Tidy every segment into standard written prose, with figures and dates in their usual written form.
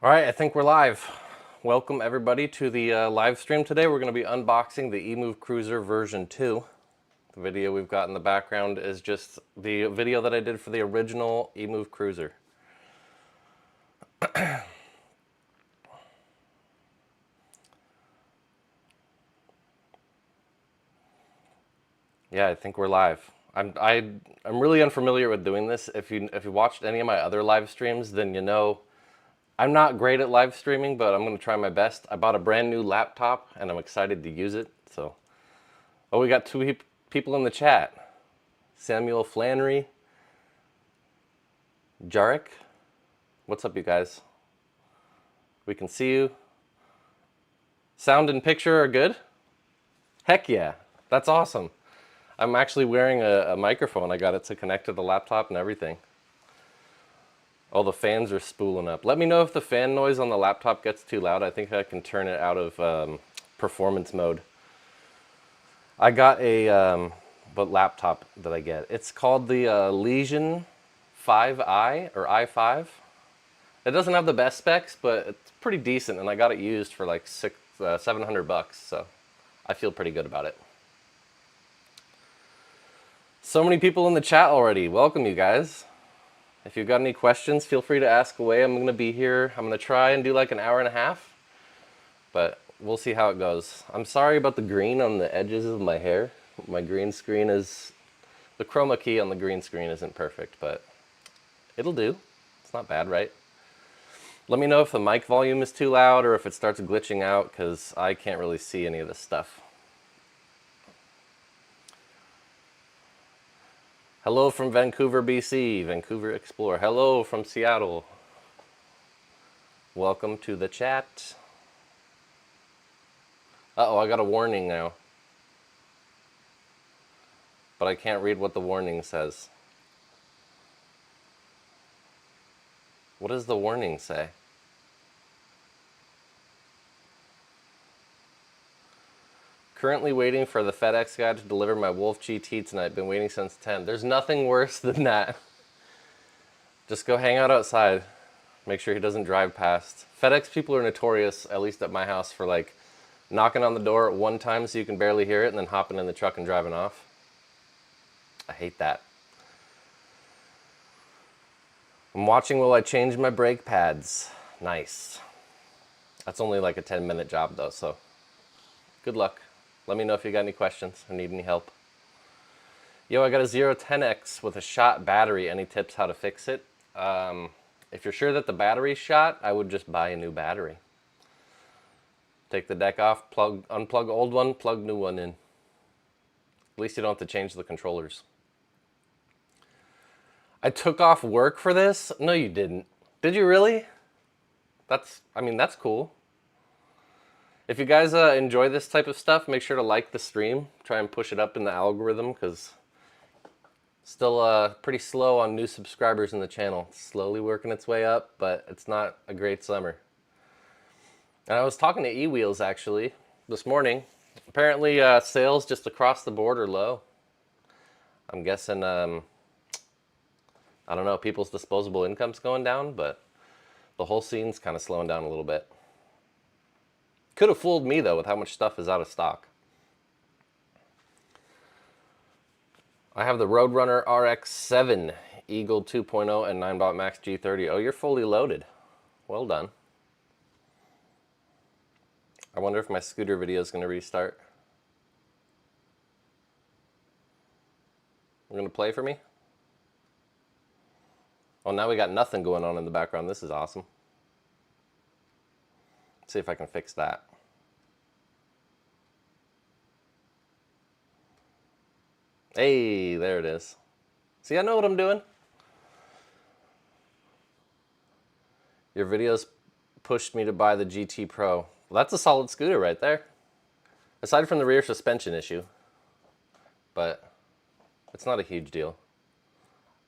All right, I think we're live. Welcome everybody to the live stream today. We're going to be unboxing the Emove Cruiser version 2. The video we've got in the background is just the video that I did for the original Emove Cruiser. Yeah, I think we're live. I'm really unfamiliar with doing this. If you watched any of my other live streams, then you know I'm not great at live streaming, but I'm going to try my best. I bought a brand new laptop and I'm excited to use it. So, oh, we got two people in the chat. Samuel Flannery, Jarek. What's up, you guys? We can see you. Sound and picture are good? Heck yeah, that's awesome. I'm actually wearing a microphone. I got it to connect to the laptop and everything. Oh, the fans are spooling up. Let me know if the fan noise on the laptop gets too loud. I think I can turn it out of performance mode. I got a, what laptop did I get? It's called the Legion 5i or i5. It doesn't have the best specs, but it's pretty decent, and I got it used for like $700, so I feel pretty good about it. So many people in the chat already. Welcome, you guys. If you've got any questions, feel free to ask away. I'm going to be here. I'm going to try and do like an hour and a half, but we'll see how it goes. I'm sorry about the green on the edges of my hair. My green screen is, the chroma key on the green screen isn't perfect, but it'll do. It's not bad, right? Let me know if the mic volume is too loud or if it starts glitching out, because I can't really see any of this stuff. Hello from Vancouver, BC, Vancouver Explorer. Hello from Seattle. Welcome to the chat. Uh-oh, I got a warning now. But I can't read what the warning says. What does the warning say? Currently waiting for the FedEx guy to deliver my Wolf GT tonight. Been waiting since 10. There's nothing worse than that. Just go hang out outside. Make sure he doesn't drive past. FedEx people are notorious, at least at my house, for like knocking on the door at one time so you can barely hear it and then hopping in the truck and driving off. I hate that. I'm watching while I change my brake pads. Nice. That's only like a 10-minute job though, so good luck. Let me know if you got any questions or need any help. Yo, I got a 010X with a shot battery. Any tips how to fix it? If you're sure that the battery's shot, I would just buy a new battery. Take the deck off, unplug old one, plug new one in. At least you don't have to change the controllers. I took off work for this? No, you didn't. Did you really? That's cool. If you guys enjoy this type of stuff, make sure to like the stream. Try and push it up in the algorithm, because still pretty slow on new subscribers in the channel. It's slowly working its way up, but it's not a great summer. And I was talking to eWheels actually this morning. Apparently sales just across the board are low. I'm guessing, I don't know, people's disposable income's going down, but the whole scene's kind of slowing down a little bit. Could have fooled me though with how much stuff is out of stock. I have the Roadrunner RX-7, Eagle 2.0, and 9-bot Max G30. Oh, you're fully loaded. Well done. I wonder if my scooter video is going to restart. You're going to play for me? Oh, now we got nothing going on in the background. This is awesome. Let's see if I can fix that. Hey, there it is. See, I know what I'm doing. Your videos pushed me to buy the GT Pro. Well, that's a solid scooter right there. Aside from the rear suspension issue. But it's not a huge deal.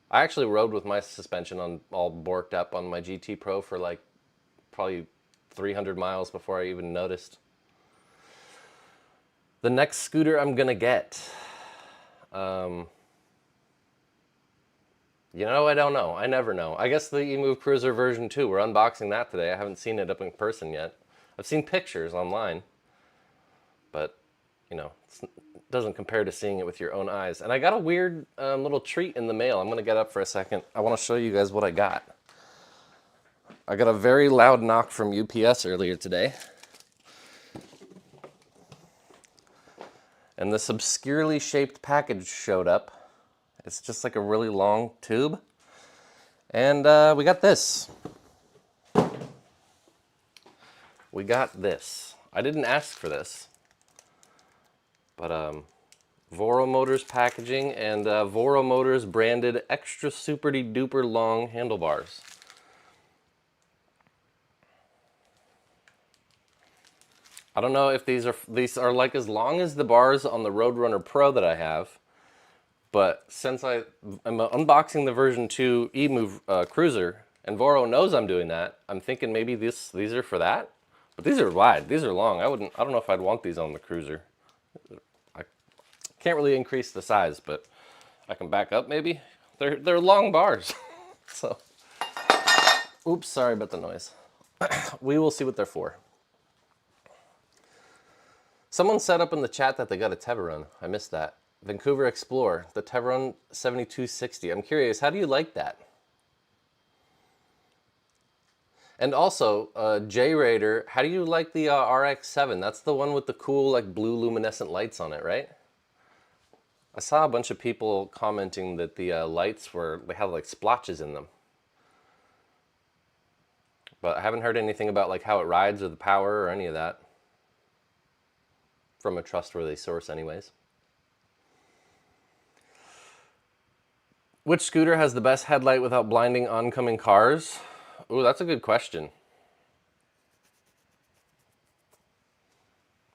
I actually rode with my suspension on all borked up on my GT Pro for like probably 300 miles before I even noticed. The next scooter I'm gonna get. You know, I don't know. I never know. I guess the Emove Cruiser version 2, we're unboxing that today. I haven't seen it up in person yet. I've seen pictures online, but, you know, it doesn't compare to seeing it with your own eyes. And I got a weird little treat in the mail. I'm going to get up for a second. I want to show you guys what I got. I got a very loud knock from UPS earlier today. And this obscurely shaped package showed up. It's just like a really long tube. And we got this. We got this. I didn't ask for this. But VoroMotors packaging and VoroMotors branded extra super duper long handlebars. I don't know if these are like as long as the bars on the Roadrunner Pro that I have, but since I'm unboxing the version 2 Emove Cruiser, and Voro knows I'm doing that, I'm thinking maybe these are for that. But these are wide, these are long. I don't know if I'd want these on the Cruiser. I can't really increase the size, but I can back up maybe. They're long bars, so. Oops, sorry about the noise. We will see what they're for. Someone said up in the chat that they got a Teveron. I missed that. Vancouver Explorer, the Teveron 7260. I'm curious, how do you like that? And also, J-Raider, how do you like the RX-7? That's the one with the cool, like, blue luminescent lights on it, right? I saw a bunch of people commenting that the lights they had, like, splotches in them. But I haven't heard anything about, like, how it rides or the power or any of that. From a trustworthy source anyways. Which scooter has the best headlight without blinding oncoming cars? Ooh, that's a good question.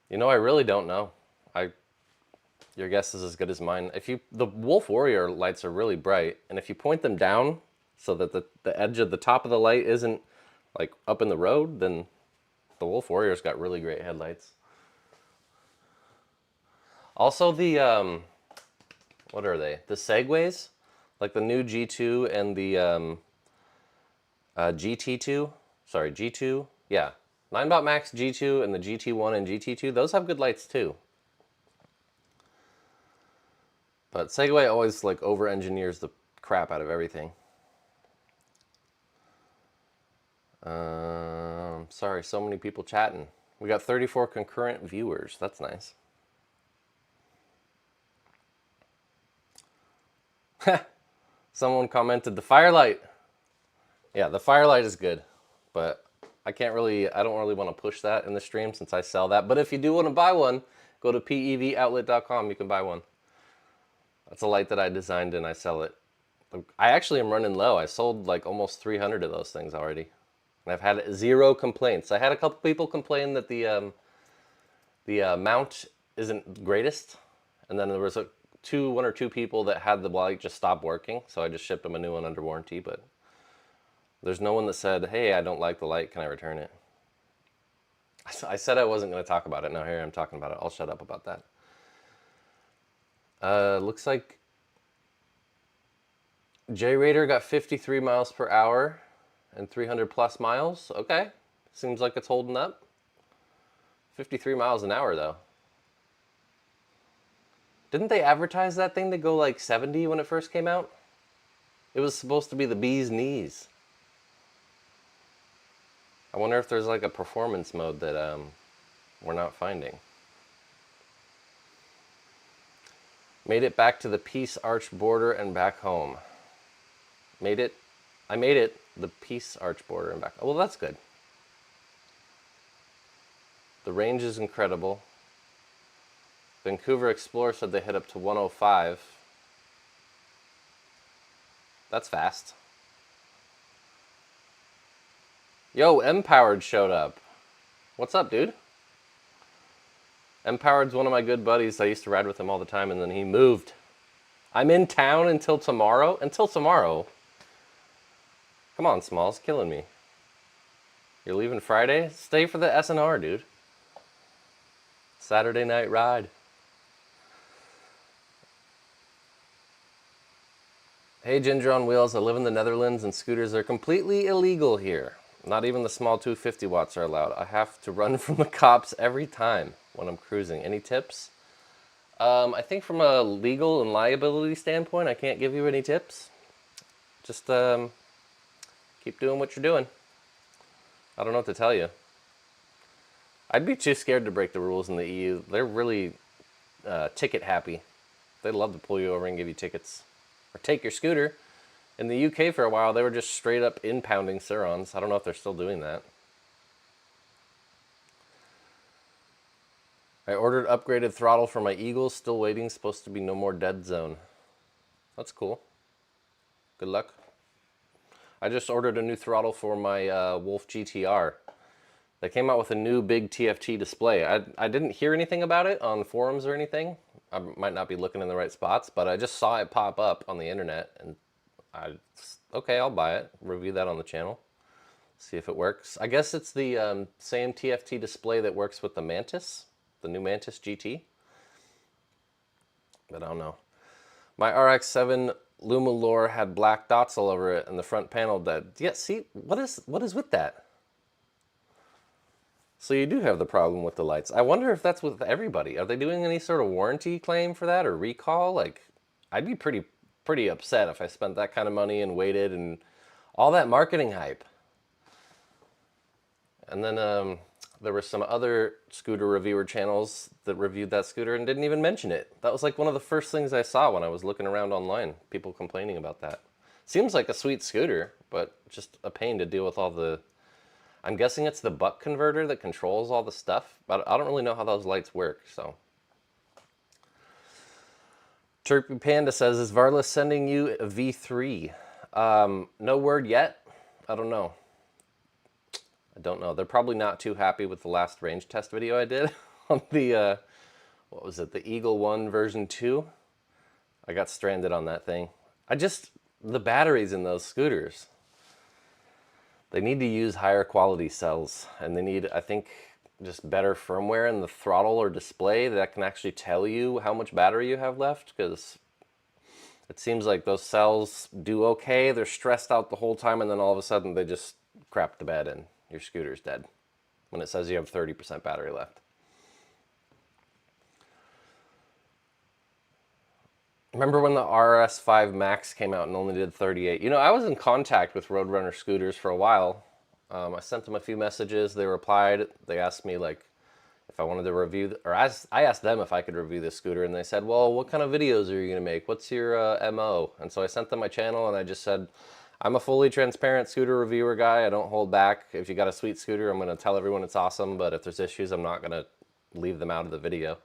You know, I really don't know. Your guess is as good as mine. The Wolf Warrior lights are really bright, and if you point them down so that the edge of the top of the light isn't like up in the road, then the Wolf Warrior's got really great headlights. Also the, what are they? The Segways, like the new G2 and the GT2, sorry, G2, yeah. Ninebot Max G2 and the GT1 and GT2, those have good lights too. But Segway always like over-engineers the crap out of everything. Sorry, so many people chatting. We got 34 concurrent viewers, that's nice. Someone commented the Firelight. Yeah, the Firelight is good, but I don't really want to push that in the stream since I sell that. But if you do want to buy one, go to pevoutlet.com, you can buy one. That's a light that I designed and I sell it. I actually am running low. I sold like almost 300 of those things already. And I've had 0 complaints. I had a couple people complain that the mount isn't greatest. And then there was one or two people that had the light just stop working. So I just shipped them a new one under warranty. But there's no one that said, hey, I don't like the light. Can I return it? I said I wasn't going to talk about it. Now here I'm talking about it. I'll shut up about that. Looks like J-Raider got 53 miles per hour and 300 plus miles. Okay, seems like it's holding up. 53 miles an hour though. Didn't they advertise that thing to go like 70 when it first came out? It was supposed to be the bee's knees. I wonder if there's like a performance mode that we're not finding. Made it back to the Peace Arch border and back home. I made it, the Peace Arch border and back. Oh, well, that's good. The range is incredible. Vancouver Explorer said they hit up to 105. That's fast. Yo, Empowered showed up. What's up, dude? Empowered's one of my good buddies. I used to ride with him all the time, and then he moved. I'm in town until tomorrow? Until tomorrow? Come on, Smalls, killing me. You're leaving Friday? Stay for the SNR, dude. Saturday night ride. Hey, Ginger on Wheels, I live in the Netherlands and scooters are completely illegal here. Not even the small 250 watts are allowed. I have to run from the cops every time when I'm cruising. Any tips? I think from a legal and liability standpoint, I can't give you any tips. Just keep doing what you're doing. I don't know what to tell you. I'd be too scared to break the rules in the EU. They're really ticket happy. They love to pull you over and give you tickets. Or take your scooter. In the UK for a while, they were just straight up impounding Surons. I don't know if they're still doing that. I ordered upgraded throttle for my Eagles. Still waiting. Supposed to be no more dead zone. That's cool. Good luck. I just ordered a new throttle for my Wolf GTR. They came out with a new big TFT display. I didn't hear anything about it on forums or anything. I might not be looking in the right spots, but I just saw it pop up on the internet and okay, I'll buy it. Review that on the channel. See if it works. I guess it's the same TFT display that works with the Mantis, the new Mantis GT. But I don't know. My RX-7 Lumalore had black dots all over it and the front panel dead. Yeah, see, what is with that? So you do have the problem with the lights. I wonder if that's with everybody. Are they doing any sort of warranty claim for that or recall? Like, I'd be pretty upset if I spent that kind of money and waited and all that marketing hype. And then there were some other scooter reviewer channels that reviewed that scooter and didn't even mention it. That was like one of the first things I saw when I was looking around online. People complaining about that. Seems like a sweet scooter, but just a pain to deal with all the... I'm guessing it's the buck converter that controls all the stuff, but I don't really know how those lights work, so. Turpy Panda says, is Varla sending you a V3? No word yet. I don't know. I don't know. They're probably not too happy with the last range test video I did on the, what was it, the Eagle 1 version 2. I got stranded on that thing. The batteries in those scooters, they need to use higher quality cells, and they need, I think, just better firmware in the throttle or display that can actually tell you how much battery you have left, because it seems like those cells do okay. They're stressed out the whole time, and then all of a sudden they just crap the bed and your scooter's dead when it says you have 30% battery left. Remember when the RS5 Max came out and only did 38? You know, I was in contact with Roadrunner scooters for a while. I sent them a few messages. They replied. They asked me, like, if I wanted to review, I asked them if I could review this scooter, and they said, well, what kind of videos are you going to make? What's your MO? And so I sent them my channel, and I just said, I'm a fully transparent scooter reviewer guy. I don't hold back. If you got a sweet scooter, I'm going to tell everyone it's awesome, but if there's issues, I'm not going to leave them out of the video.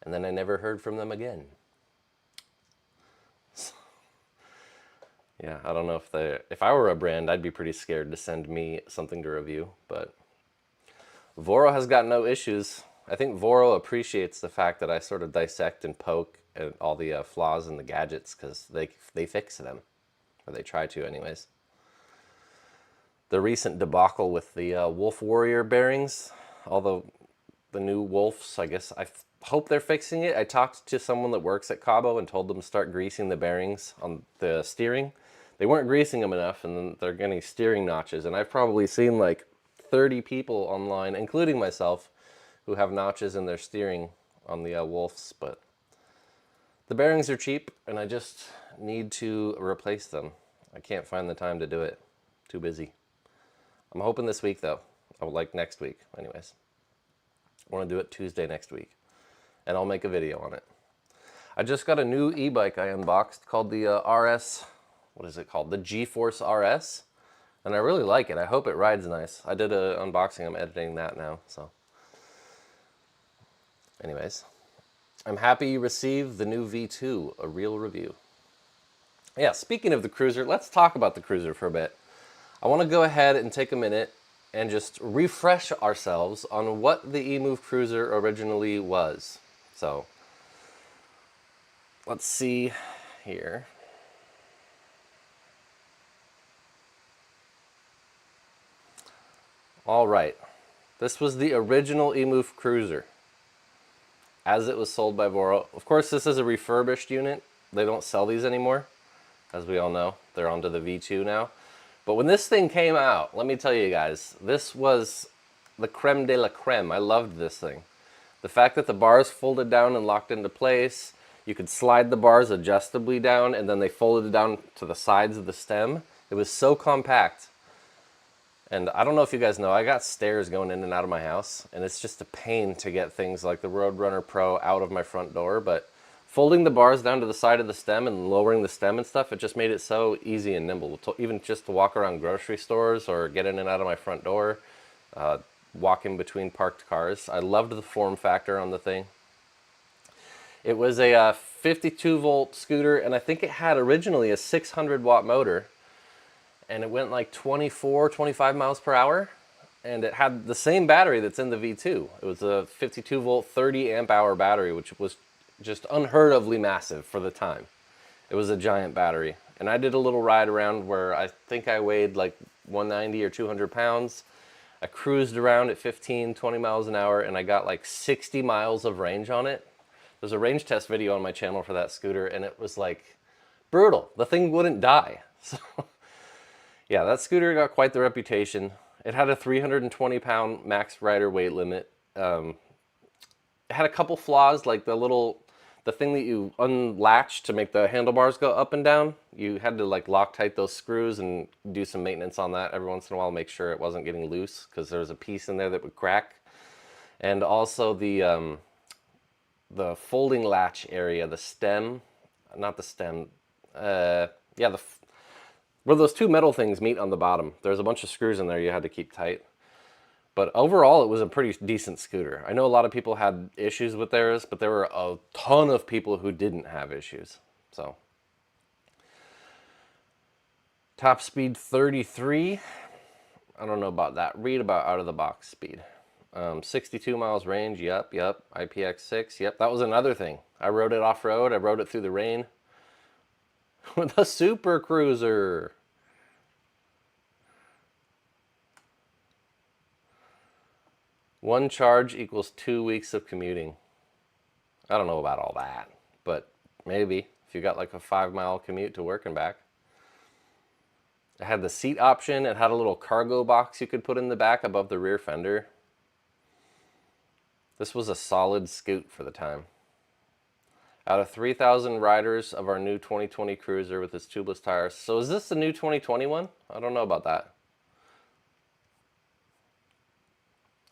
And then I never heard from them again. Yeah, I don't know if I were a brand, I'd be pretty scared to send me something to review, but Voro has got no issues. I think Voro appreciates the fact that I sort of dissect and poke at all the flaws in the gadgets, because they fix them, or they try to anyways. The recent debacle with the Wolf Warrior bearings, although the new Wolves, I guess, I hope they're fixing it. I talked to someone that works at Cabo and told them to start greasing the bearings on the steering. They weren't greasing them enough, and then they're getting steering notches. And I've probably seen like 30 people online, including myself, who have notches in their steering on the Wolves. But the bearings are cheap, and I just need to replace them. I can't find the time to do it. Too busy. I'm hoping this week, though. I would like next week, anyways. I want to do it Tuesday next week, and I'll make a video on it. I just got a new e-bike I unboxed called the RS... What is it called? The G-Force RS. And I really like it. I hope it rides nice. I did an unboxing. I'm editing that now. So, anyways, I'm happy you received the new V2, a real review. Yeah, speaking of the Cruiser, let's talk about the Cruiser for a bit. I want to go ahead and take a minute and just refresh ourselves on what the Emove Cruiser originally was. So, let's see here. All right, this was the original Emove Cruiser as it was sold by Voro. Of course, this is a refurbished unit. They don't sell these anymore. as we all know. They're onto the V2 now. But when this thing came out, let me tell you guys, this was the creme de la creme. I loved this thing. The fact that the bars folded down and locked into place, you could slide the bars adjustably down, and then they folded down to the sides of the stem. It was so compact. And I don't know if you guys know, I got stairs going in and out of my house, and it's just a pain to get things like the Roadrunner Pro out of my front door. But folding the bars down to the side of the stem and lowering the stem and stuff, it just made it so easy and nimble. Even just to walk around grocery stores or get in and out of my front door, walking between parked cars. I loved the form factor on the thing. It was a 52 volt scooter, and I think it had originally a 600 watt motor, and it went like 24, 25 miles per hour, and it had the same battery that's in the V2. It was a 52 volt 30 amp hour battery, which was just unheard ofly massive for the time. It was a giant battery, and I did a little ride around where I think I weighed like 190 or 200 pounds. I cruised around at 15, 20 miles an hour, and I got like 60 miles of range on it. There's a range test video on my channel for that scooter, and it was like brutal. The thing wouldn't die. So yeah, that scooter got quite the reputation. It had a 320 pound max rider weight limit. It had a couple flaws, like the thing that you unlatch to make the handlebars go up and down. You had to like Loctite those screws and do some maintenance on that every once in a while, make sure it wasn't getting loose, because there was a piece in there that would crack. And also the folding latch area, the stem, not the stem, yeah, where those two metal things meet on the bottom. There's a bunch of screws in there you had to keep tight. But overall, it was a pretty decent scooter. I know a lot of people had issues with theirs, but there were a ton of people who didn't have issues. So, top speed 33. I don't know about that. Read about out of the box speed. 62 miles range. Yep. IPX6. Yep. That was another thing. I rode it off road. I rode it through the rain with a Super Cruiser. One charge equals 2 weeks of commuting. I don't know about all that, but maybe if you got like a 5-mile commute to work and back. It had the seat option. It had a little cargo box you could put in the back above the rear fender. This was a solid scoot for the time. Out of 3,000 riders of our new 2020 Cruiser with its tubeless tires. So is this the new 2021? I don't know about that.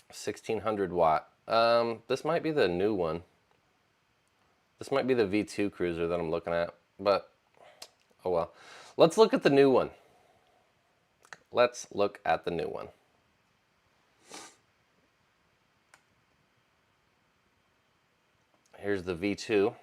1600 watt. This might be the new one. This might be the V2 Cruiser that I'm looking at, but oh well. Let's look at the new one. Let's look at the new one. Here's the V2.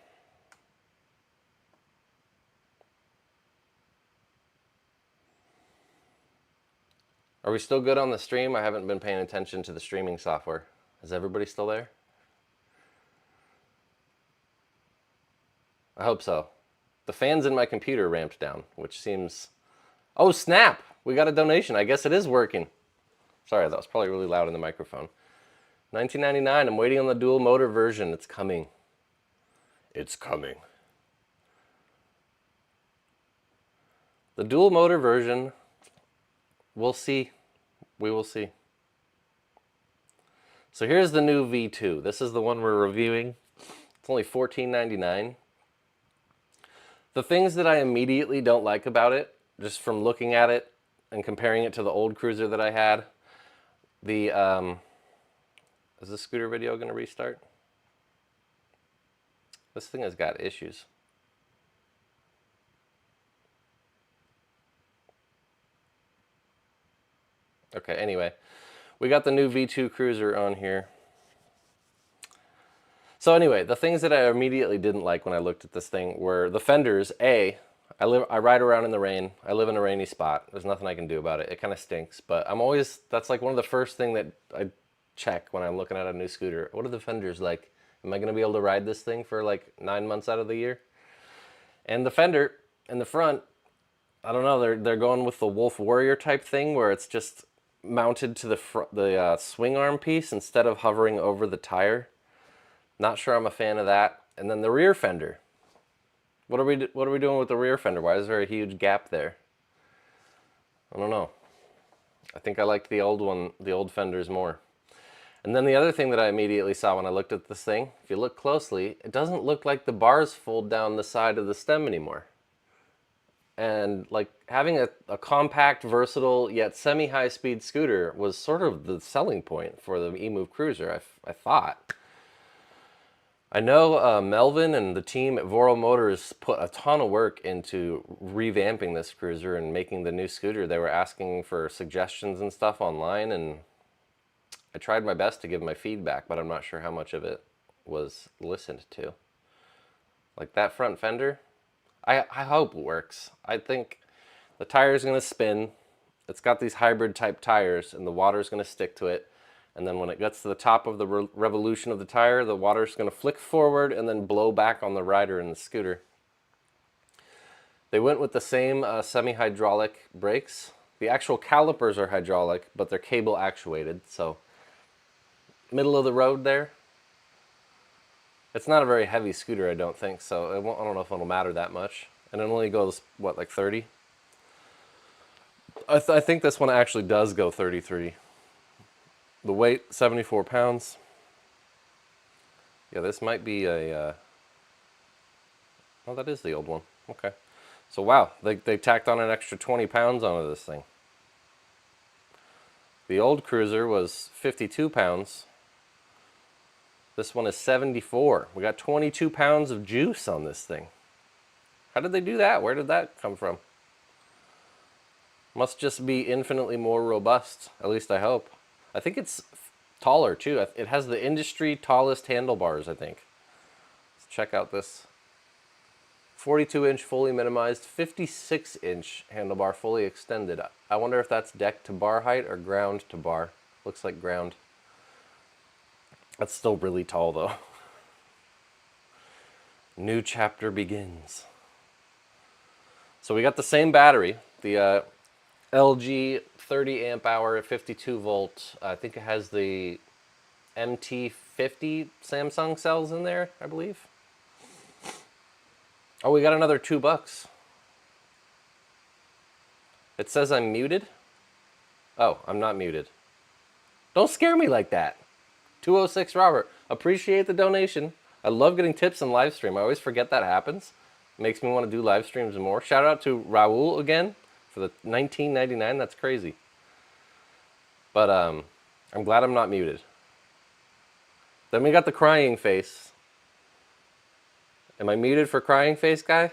Are we still good on the stream? I haven't been paying attention to the streaming software. Is everybody still there? I hope so. The fans in my computer ramped down, which seems... Oh, snap! We got a donation. I guess it is working. Sorry, that was probably really loud in the microphone. $19.99. I'm waiting on the dual motor version. It's coming. It's coming. The dual motor version... We'll see. We will see. So here's the new V2. This is the one we're reviewing. It's only $14.99. The things that I immediately don't like about it, just from looking at it and comparing it to the old Cruiser that I had, is this scooter video going to restart? This thing has got issues. Okay, anyway, we got the new V2 Cruiser on here. So anyway, the things that I immediately didn't like when I looked at this thing were the fenders. I ride around in the rain. I live in a rainy spot. There's nothing I can do about it. It kind of stinks, but that's like one of the first thing that I check when I'm looking at a new scooter. What are the fenders like? Am I going to be able to ride this thing for like 9 months out of the year? And the fender in the front, I don't know, they're going with the Wolf Warrior type thing where it's just mounted to the swing arm piece instead of hovering over the tire. Not sure I'm a fan of that. And then the rear fender. What are we doing with the rear fender? Why is there a huge gap there? I don't know. I think I liked the old one, the old fenders more. And then the other thing that I immediately saw when I looked at this thing, if you look closely, it doesn't look like the bars fold down the side of the stem anymore. And like having a compact, versatile, yet semi-high speed scooter was sort of the selling point for the Emove Cruiser, I thought. I know Melvin and the team at VoroMotors put a ton of work into revamping this cruiser and making the new scooter. They were asking for suggestions and stuff online, and I tried my best to give my feedback, but I'm not sure how much of it was listened to. Like that front fender, I hope it works. I think the tire's going to spin. It's got these hybrid type tires, and the water's going to stick to it. And then when it gets to the top of the revolution of the tire, the water's going to flick forward and then blow back on the rider in the scooter. They went with the same semi-hydraulic brakes. The actual calipers are hydraulic, but they're cable actuated. So middle of the road there. It's not a very heavy scooter, I don't think, so I don't know if it'll matter that much. And it only goes, what, like 30? I think this one actually does go 33. The weight, 74 pounds. Yeah, this might be a... Oh, that is the old one. Okay. So, wow, they tacked on an extra 20 pounds onto this thing. The old cruiser was 52 pounds. This one is 74. We got 22 pounds of juice on this thing. How did they do that? Where did that come from? Must just be infinitely more robust. At least I hope. I think it's taller too. It has the industry tallest handlebars, I think. Let's check out this. 42-inch fully minimized, 56-inch handlebar fully extended. I wonder if that's deck to bar height or ground to bar. Looks like ground. That's still really tall though. New chapter begins. So we got the same battery, the LG 30 amp hour 52 volt. I think it has the MT50 Samsung cells in there, I believe. Oh, we got another $2. It says I'm muted. Oh, I'm not muted. Don't scare me like that. 206 Robert, appreciate the donation. I love getting tips in live stream. I always forget that happens. It makes me want to do live streams more. Shout out to Raul again for the $19.99. That's crazy. But I'm glad I'm not muted. Then we got the crying face. Am I muted for crying face guy?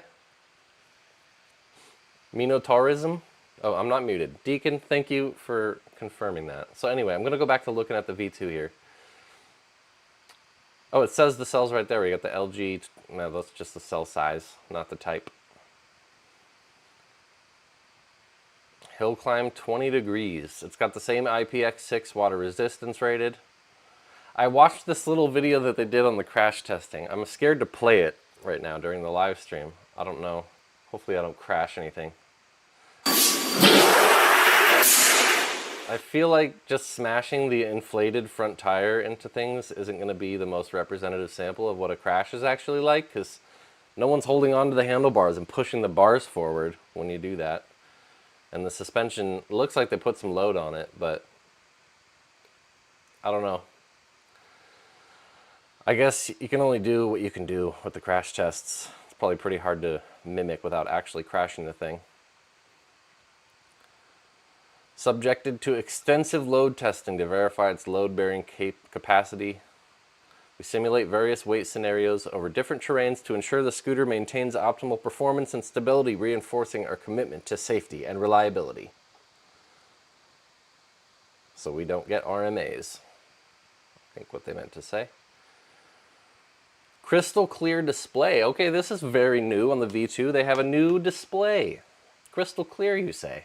Minotaurism? Oh, I'm not muted. Deacon, thank you for confirming that. So anyway, I'm going to go back to looking at the V2 here. Oh, it says the cells right there. We got the LG. No, that's just the cell size, not the type. Hill climb 20 degrees. It's got the same IPX6 water resistance rated. I watched this little video that they did on the crash testing. I'm scared to play it right now during the live stream. I don't know. Hopefully I don't crash anything. I feel like just smashing the inflated front tire into things isn't going to be the most representative sample of what a crash is actually like, because no one's holding on to the handlebars and pushing the bars forward when you do that. And the suspension, it looks like they put some load on it, but I don't know. I guess you can only do what you can do with the crash tests. It's probably pretty hard to mimic without actually crashing the thing. Subjected to extensive load testing to verify its load-bearing capacity. We simulate various weight scenarios over different terrains to ensure the scooter maintains optimal performance and stability, reinforcing our commitment to safety and reliability. So we don't get RMAs. I think what they meant to say. Crystal clear display. Okay, this is very new on the V2. They have a new display. Crystal clear, you say.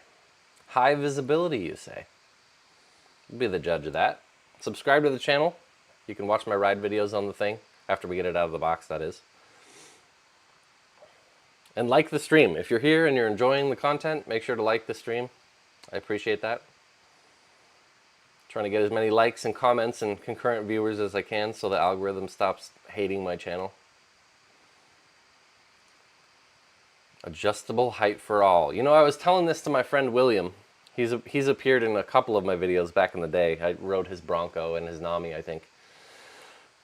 High visibility, you say. Be the judge of that. Subscribe to the channel. You can watch my ride videos on the thing after we get it out of the box, that is. And like the stream. If you're here and you're enjoying the content, make sure to like the stream. I appreciate that. Trying to get as many likes and comments and concurrent viewers as I can so the algorithm stops hating my channel. Adjustable height for all. You know, I was telling this to my friend William. He's appeared in a couple of my videos back in the day. I rode his Bronco and his Nami, I think.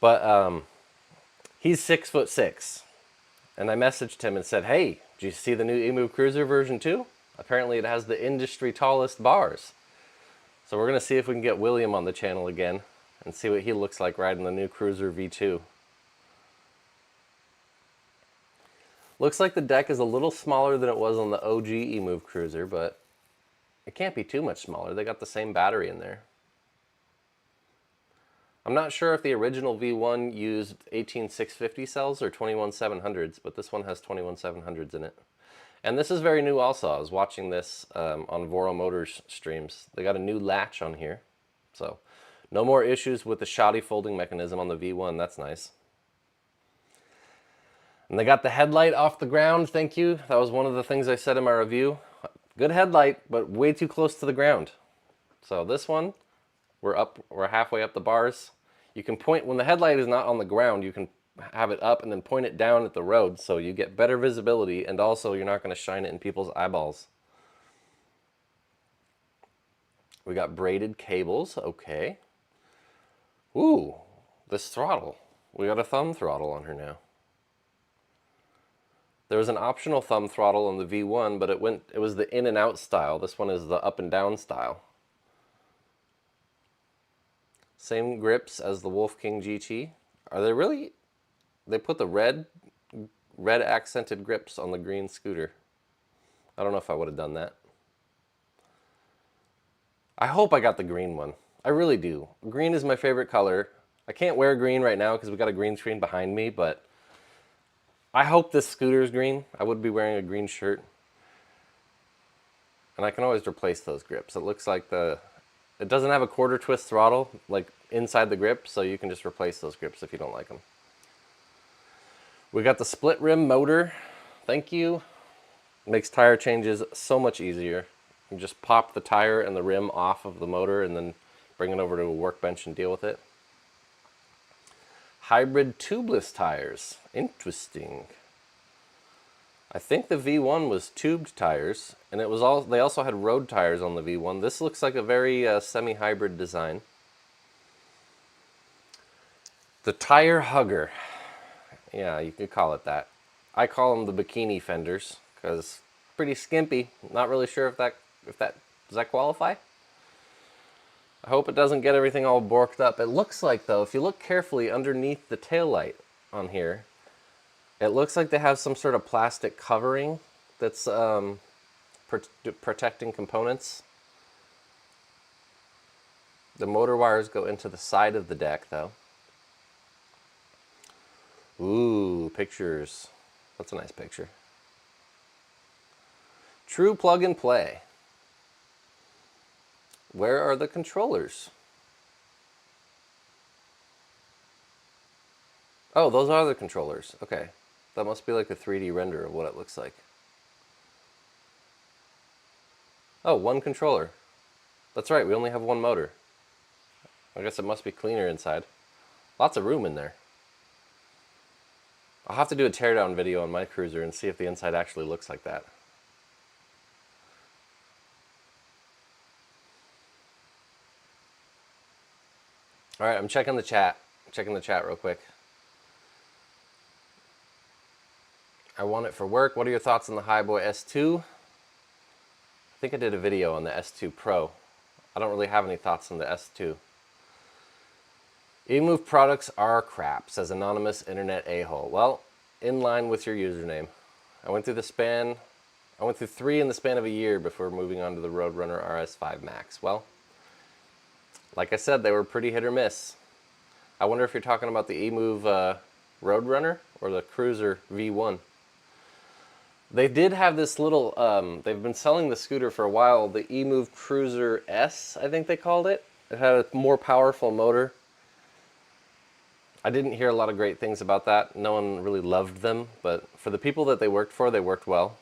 But he's 6'6", and I messaged him and said, "Hey, did you see the new Emove Cruiser version 2? Apparently, it has the industry tallest bars." So we're gonna see if we can get William on the channel again and see what he looks like riding the new Cruiser V2. Looks like the deck is a little smaller than it was on the OG Emove Cruiser, but it can't be too much smaller. They got the same battery in there. I'm not sure if the original V1 used 18650 cells or 21700s, but this one has 21700s in it. And this is very new also. I was watching this on VoroMotors streams. They got a new latch on here. So no more issues with the shoddy folding mechanism on the V1. That's nice. And they got the headlight off the ground, thank you. That was one of the things I said in my review. Good headlight, but way too close to the ground. So this one, we're halfway up the bars. You can point, when the headlight is not on the ground, you can have it up and then point it down at the road so you get better visibility, and also you're not gonna shine it in people's eyeballs. We got braided cables, okay. Ooh, this throttle. We got a thumb throttle on her now. There was an optional thumb throttle on the V1, but it was the in and out style. This one is the up and down style. Same grips as the Wolf King GT. Are they really? They put the red accented grips on the green scooter. I don't know if I would have done that. I hope I got the green one. I really do. Green is my favorite color. I can't wear green right now because we got a green screen behind me, but I hope this scooter is green. I would be wearing a green shirt. And I can always replace those grips. It looks like it doesn't have a quarter twist throttle like inside the grip, so you can just replace those grips if you don't like them. We got the split rim motor. Thank you. Makes tire changes so much easier. You just pop the tire and the rim off of the motor and then bring it over to a workbench and deal with it. Hybrid tubeless tires. Interesting. I think the V1 was tubed tires, and they also had road tires on the V1. This looks like a very semi-hybrid design. The tire hugger. Yeah, you could call it that. I call them the bikini fenders because pretty skimpy. Not really sure if that does that qualify? I hope it doesn't get everything all borked up. It looks like, though, if you look carefully underneath the taillight on here, it looks like they have some sort of plastic covering that's protecting components. The motor wires go into the side of the deck, though. Ooh, pictures. That's a nice picture. True plug and play. Where are the controllers? Oh, those are the controllers. Okay. That must be like a 3D render of what it looks like. Oh, one controller. That's right, we only have one motor. I guess it must be cleaner inside. Lots of room in there. I'll have to do a teardown video on my Cruiser and see if the inside actually looks like that. All right, I'm checking the chat. Checking the chat real quick. I want it for work. What are your thoughts on the Highboy S2? I think I did a video on the S2 Pro. I don't really have any thoughts on the S2. Emove products are crap, says anonymous internet a-hole. Well, in line with your username. I went through 3 in the span of a year before moving on to the Roadrunner RS5 Max. Well, like I said, they were pretty hit or miss. I wonder if you're talking about the Emove Roadrunner or the Cruiser V1. They did have this little, they've been selling the scooter for a while, the Emove Cruiser S, I think they called it. It had a more powerful motor. I didn't hear a lot of great things about that. No one really loved them, but for the people that they worked for, they worked well.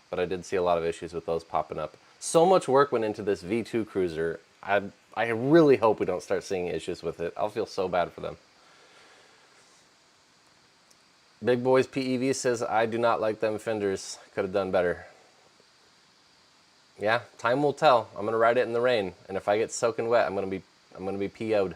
But I did see a lot of issues with those popping up. So much work went into this V2 Cruiser. I really hope we don't start seeing issues with it. I'll feel so bad for them. Big Boys PEV says, I do not like them fenders. Could have done better. Yeah, time will tell. I'm gonna ride it in the rain, and if I get soaking wet, I'm gonna be PO'd.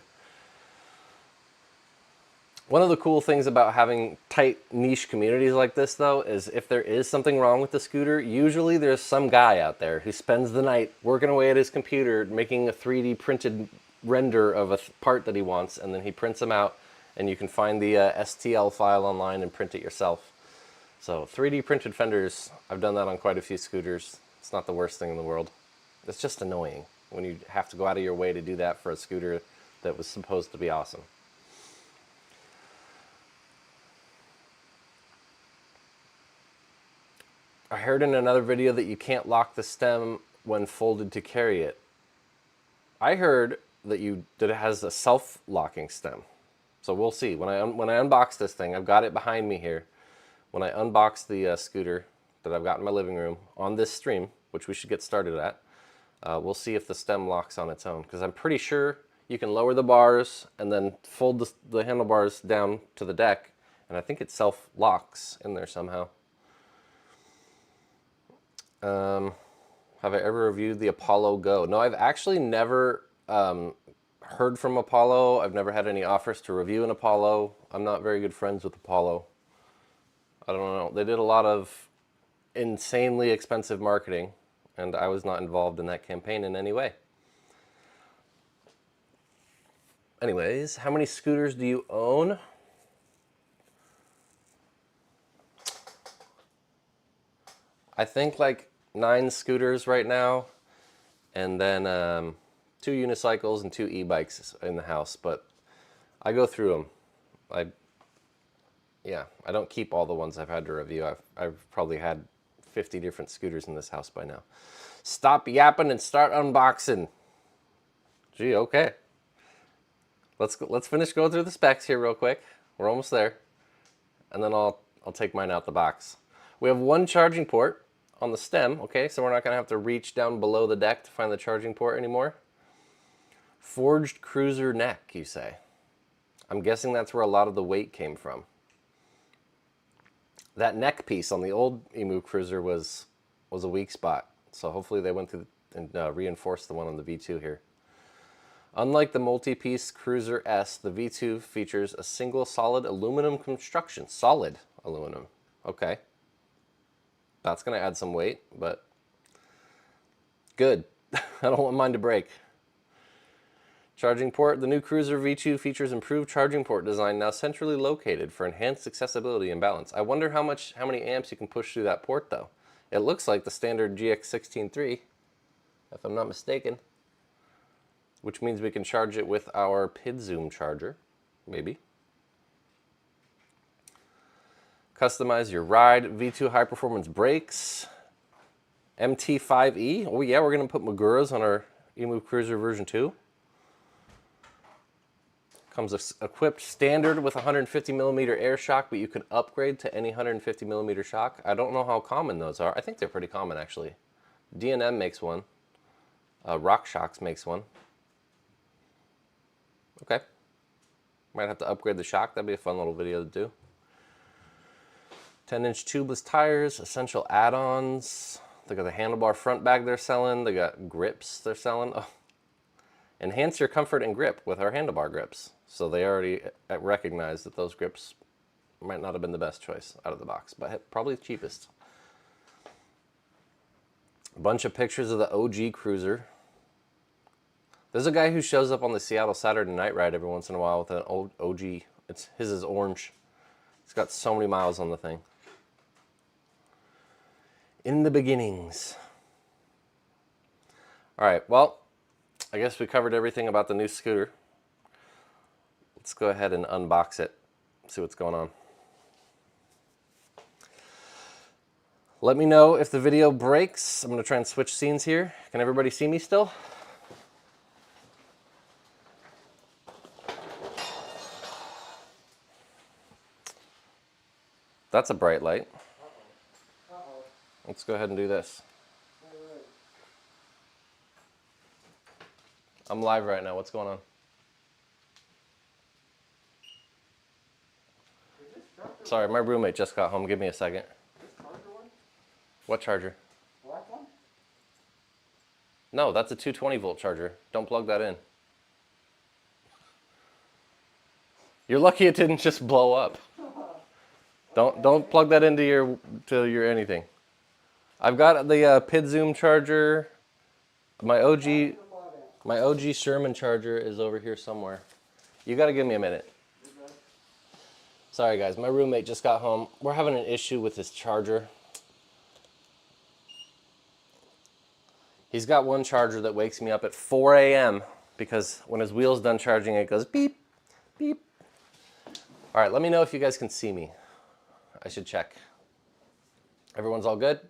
One of the cool things about having tight niche communities like this, though, is if there is something wrong with the scooter, usually there's some guy out there who spends the night working away at his computer, making a 3D printed render of a part that he wants, and then he prints them out, and you can find the STL file online and print it yourself. So 3D printed fenders, I've done that on quite a few scooters. It's not the worst thing in the world. It's just annoying when you have to go out of your way to do that for a scooter that was supposed to be awesome. I heard in another video that you can't lock the stem when folded to carry it. I heard that it has a self-locking stem. So we'll see. When I unbox this thing, I've got it behind me here. When I unbox the scooter that I've got in my living room on this stream, which we should get started at, we'll see if the stem locks on its own. Because I'm pretty sure you can lower the bars and then fold the handlebars down to the deck, and I think it self-locks in there somehow. Have I ever reviewed the Apollo Go? No, I've actually never heard from Apollo. I've never had any offers to review an Apollo. I'm not very good friends with Apollo. I don't know. They did a lot of insanely expensive marketing, and I was not involved in that campaign in any way. Anyways, how many scooters do you own? I think like 9 scooters right now, and then 2 unicycles and 2 e-bikes in the house, but I go through them. I don't keep all the ones I've had to review. I've probably had 50 different scooters in this house by now. Stop yapping and start unboxing. Gee, okay. Let's finish going through the specs here real quick. We're almost there, and then I'll take mine out the box. We have 1 charging port on the stem, okay, so we're not gonna have to reach down below the deck to find the charging port anymore. Forged cruiser neck, you say? I'm guessing that's where a lot of the weight came from. That neck piece on the old Emove Cruiser was a weak spot, so hopefully they went through and reinforced the one on the V2 here. Unlike the multi-piece Cruiser S, the V2 features a single solid aluminum construction. Solid aluminum, okay. That's gonna add some weight, but good. I don't want mine to break. Charging port. The new Cruiser V2 features improved charging port design, now centrally located for enhanced accessibility and balance. I wonder how many amps you can push through that port, though. It looks like the standard GX163, if I'm not mistaken, which means we can charge it with our PID Zoom charger, maybe. Customize your ride. V2 high performance brakes. MT5E. Oh yeah, we're gonna put Maguras on our Emove Cruiser version 2. Comes equipped standard with 150 millimeter air shock, but you can upgrade to any 150 millimeter shock. I don't know how common those are. I think they're pretty common, actually. D&M makes one. RockShox makes one. Okay. Might have to upgrade the shock. That'd be a fun little video to do. 10-inch tubeless tires, essential add-ons. They got the handlebar front bag they're selling. They got grips they're selling. Oh. Enhance your comfort and grip with our handlebar grips. So they already recognize that those grips might not have been the best choice out of the box, but probably the cheapest. A bunch of pictures of the OG Cruiser. There's a guy who shows up on the Seattle Saturday Night Ride every once in a while with an old OG. His is orange. It's got so many miles on the thing. In the beginnings. All right, well, I guess we covered everything about the new scooter. Let's go ahead and unbox it, see what's going on. Let me know if the video breaks. I'm gonna try and switch scenes here. Can everybody see me still? That's a bright light. Let's go ahead and do this. I'm live right now. What's going on? Sorry, my roommate just got home. Give me a second. This charger one? What charger? Black one? No, that's a 220 volt charger. Don't plug that in. You're lucky it didn't just blow up. Don't plug that into your anything. I've got the PID Zoom charger. My OG Sherman charger is over here somewhere. You got to give me a minute. Sorry guys, my roommate just got home. We're having an issue with his charger. He's got one charger that wakes me up at 4 a.m. because when his wheel's done charging, it goes beep, beep. All right, let me know if you guys can see me. I should check. Everyone's all good?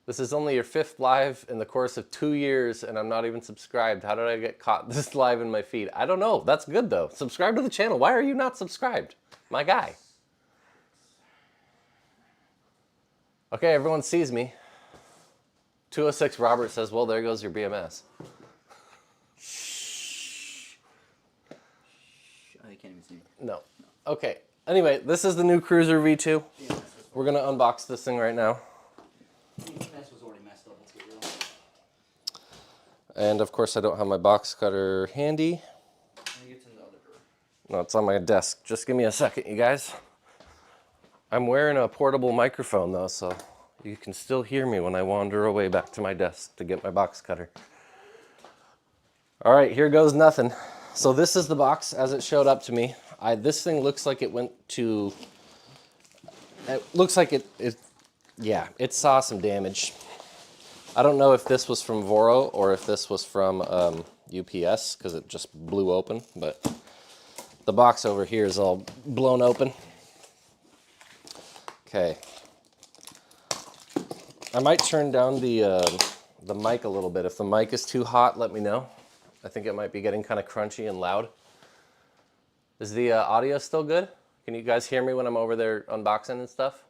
This is only your 5th live in the course of 2 years, and I'm not even subscribed. How did I get caught this live in my feed? I don't know. That's good, though. Subscribe to the channel. Why are you not subscribed? My guy. Okay, everyone sees me. 206 Robert says, well, there goes your BMS. Shh. Oh, you can't even see me. No. Okay. Anyway, this is the new Cruiser V2. We're going to unbox this thing right now. BMS was already messed up. Let's get real. And of course, I don't have my box cutter handy. I think it's in the other drawer. No, it's on my desk. Just give me a second, you guys. I'm wearing a portable microphone though, so you can still hear me when I wander away back to my desk to get my box cutter. All right, here goes nothing. So this is the box as it showed up to me. This thing looks like it went to, it looks like yeah, it saw some damage. I don't know if this was from Voro or if this was from UPS because it just blew open, but the box over here is all blown open. Okay. I might turn down the mic a little bit. If the mic is too hot, let me know. I think it might be getting kind of crunchy and loud. Is the audio still good? Can you guys hear me when I'm over there unboxing and stuff?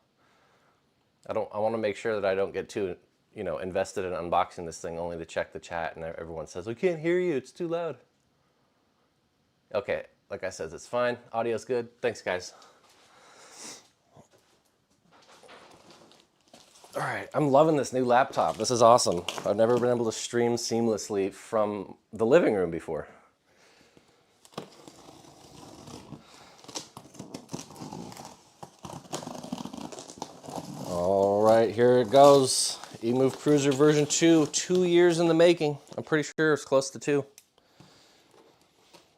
I want to make sure that I don't get too, invested in unboxing this thing only to check the chat and everyone says, we can't hear you, it's too loud. Okay, like I said, it's fine. Audio's good. Thanks, guys. All right, I'm loving this new laptop. This is awesome. I've never been able to stream seamlessly from the living room before. All right, here it goes. Emove Cruiser version 2, 2 years in the making. I'm pretty sure it's close to 2.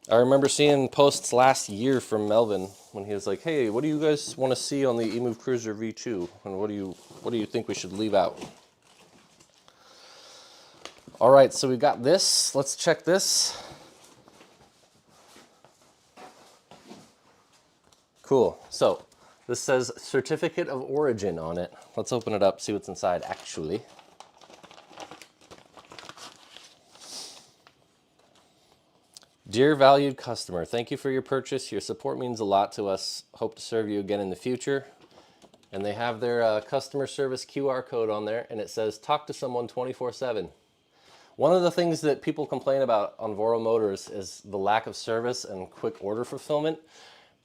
I remember seeing posts last year from Melvin when he was like, hey, what do you guys want to see on the Emove Cruiser V2? And what do you think we should leave out? All right, so we got this. Let's check this. Cool. So this says Certificate of Origin on it. Let's open it up, see what's inside actually. Dear valued customer, thank you for your purchase. Your support means a lot to us. Hope to serve you again in the future. And they have their customer service QR code on there, and it says, talk to someone 24/7. One of the things that people complain about on VoroMotors is the lack of service and quick order fulfillment.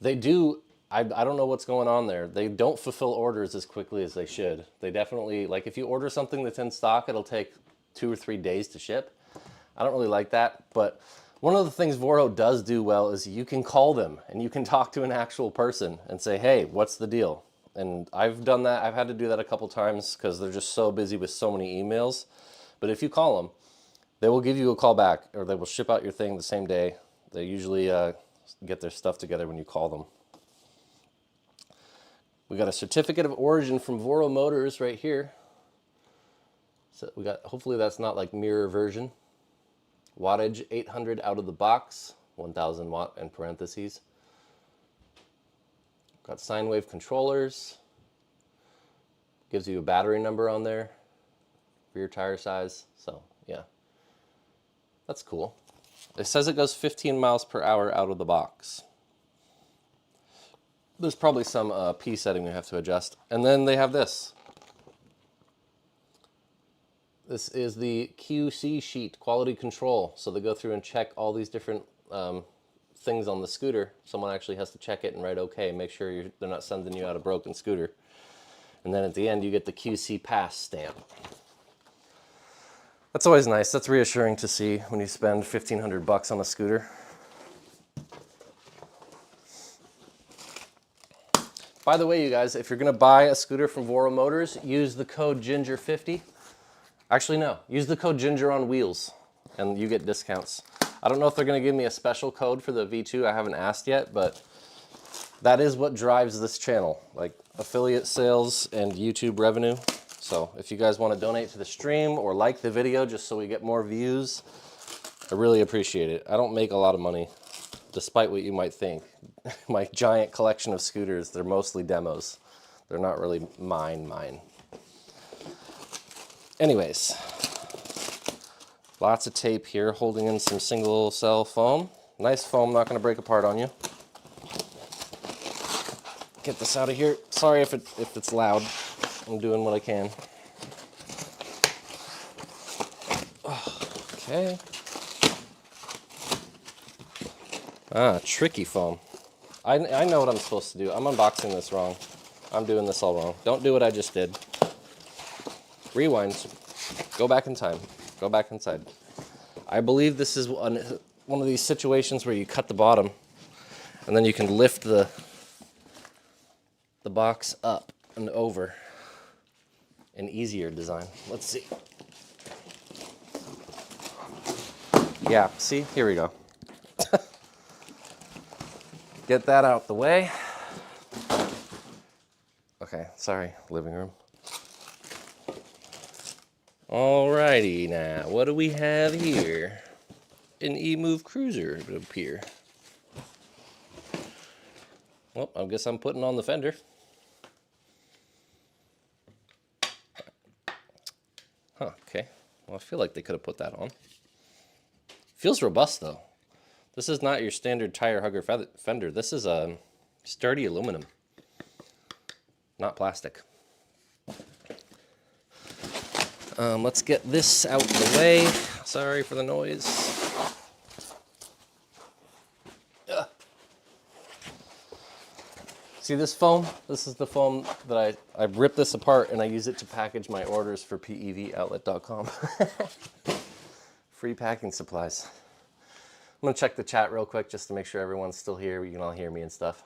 They do, I don't know what's going on there. They don't fulfill orders as quickly as they should. They definitely, like if you order something that's in stock, it'll take 2 or 3 days to ship. I don't really like that, but one of the things Voro does do well is you can call them and you can talk to an actual person and say, hey, what's the deal? And I've done that. I've had to do that a couple times because they're just so busy with so many emails. But if you call them, they will give you a call back or they will ship out your thing the same day. They usually get their stuff together when you call them. We got a certificate of origin from VoroMotors right here. So we got, hopefully that's not like mirror version. Wattage 800 out of the box, 1000 watt in parentheses. Got sine wave controllers. Gives you a battery number on there. Rear tire size. So yeah, that's cool. It says it goes 15 miles per hour out of the box. There's probably some P setting we have to adjust. And then they have this. This is the QC sheet, quality control. So they go through and check all these different things on the scooter, someone actually has to check it and write okay, make sure they're not sending you out a broken scooter. And then at the end, you get the QC pass stamp. That's always nice. That's reassuring to see when you spend 1,500 bucks on a scooter. By the way, you guys, if you're gonna buy a scooter from VoroMotors, use the code GINGER50. Actually, no, use the code GINGER on wheels and you get discounts. I don't know if they're gonna give me a special code for the V2. I haven't asked yet, but that is what drives this channel, like affiliate sales and YouTube revenue. So if you guys want to donate to the stream or like the video just so we get more views, I really appreciate it. I don't make a lot of money, despite what you might think. My giant collection of scooters, they're mostly demos. They're not really mine. Anyways, lots of tape here holding in some single cell foam. Nice foam, not going to break apart on you. Get this out of here. Sorry if it's loud. I'm doing what I can. Okay. Tricky foam. I know what I'm supposed to do. I'm unboxing this wrong. I'm doing this all wrong. Don't do what I just did. Rewind. Go back in time. Go back inside. I believe this is one of these situations where you cut the bottom and then you can lift the box up and over. An easier design. Let's see. Yeah, see? Here we go. Get that out the way. Okay, sorry, living room. Alrighty now, what do we have here? An Emove cruiser up here. Well, I guess I'm putting on the fender. Okay. Well, I feel like they could have put that on. Feels robust, though. This is not your standard tire hugger fender. This is a sturdy aluminum, not plastic. Let's get this out the way. Sorry for the noise. See this foam? This is the foam that I ripped this apart and I use it to package my orders for pevoutlet.com. Free packing supplies. I'm gonna check the chat real quick just to make sure everyone's still here. You can all hear me and stuff.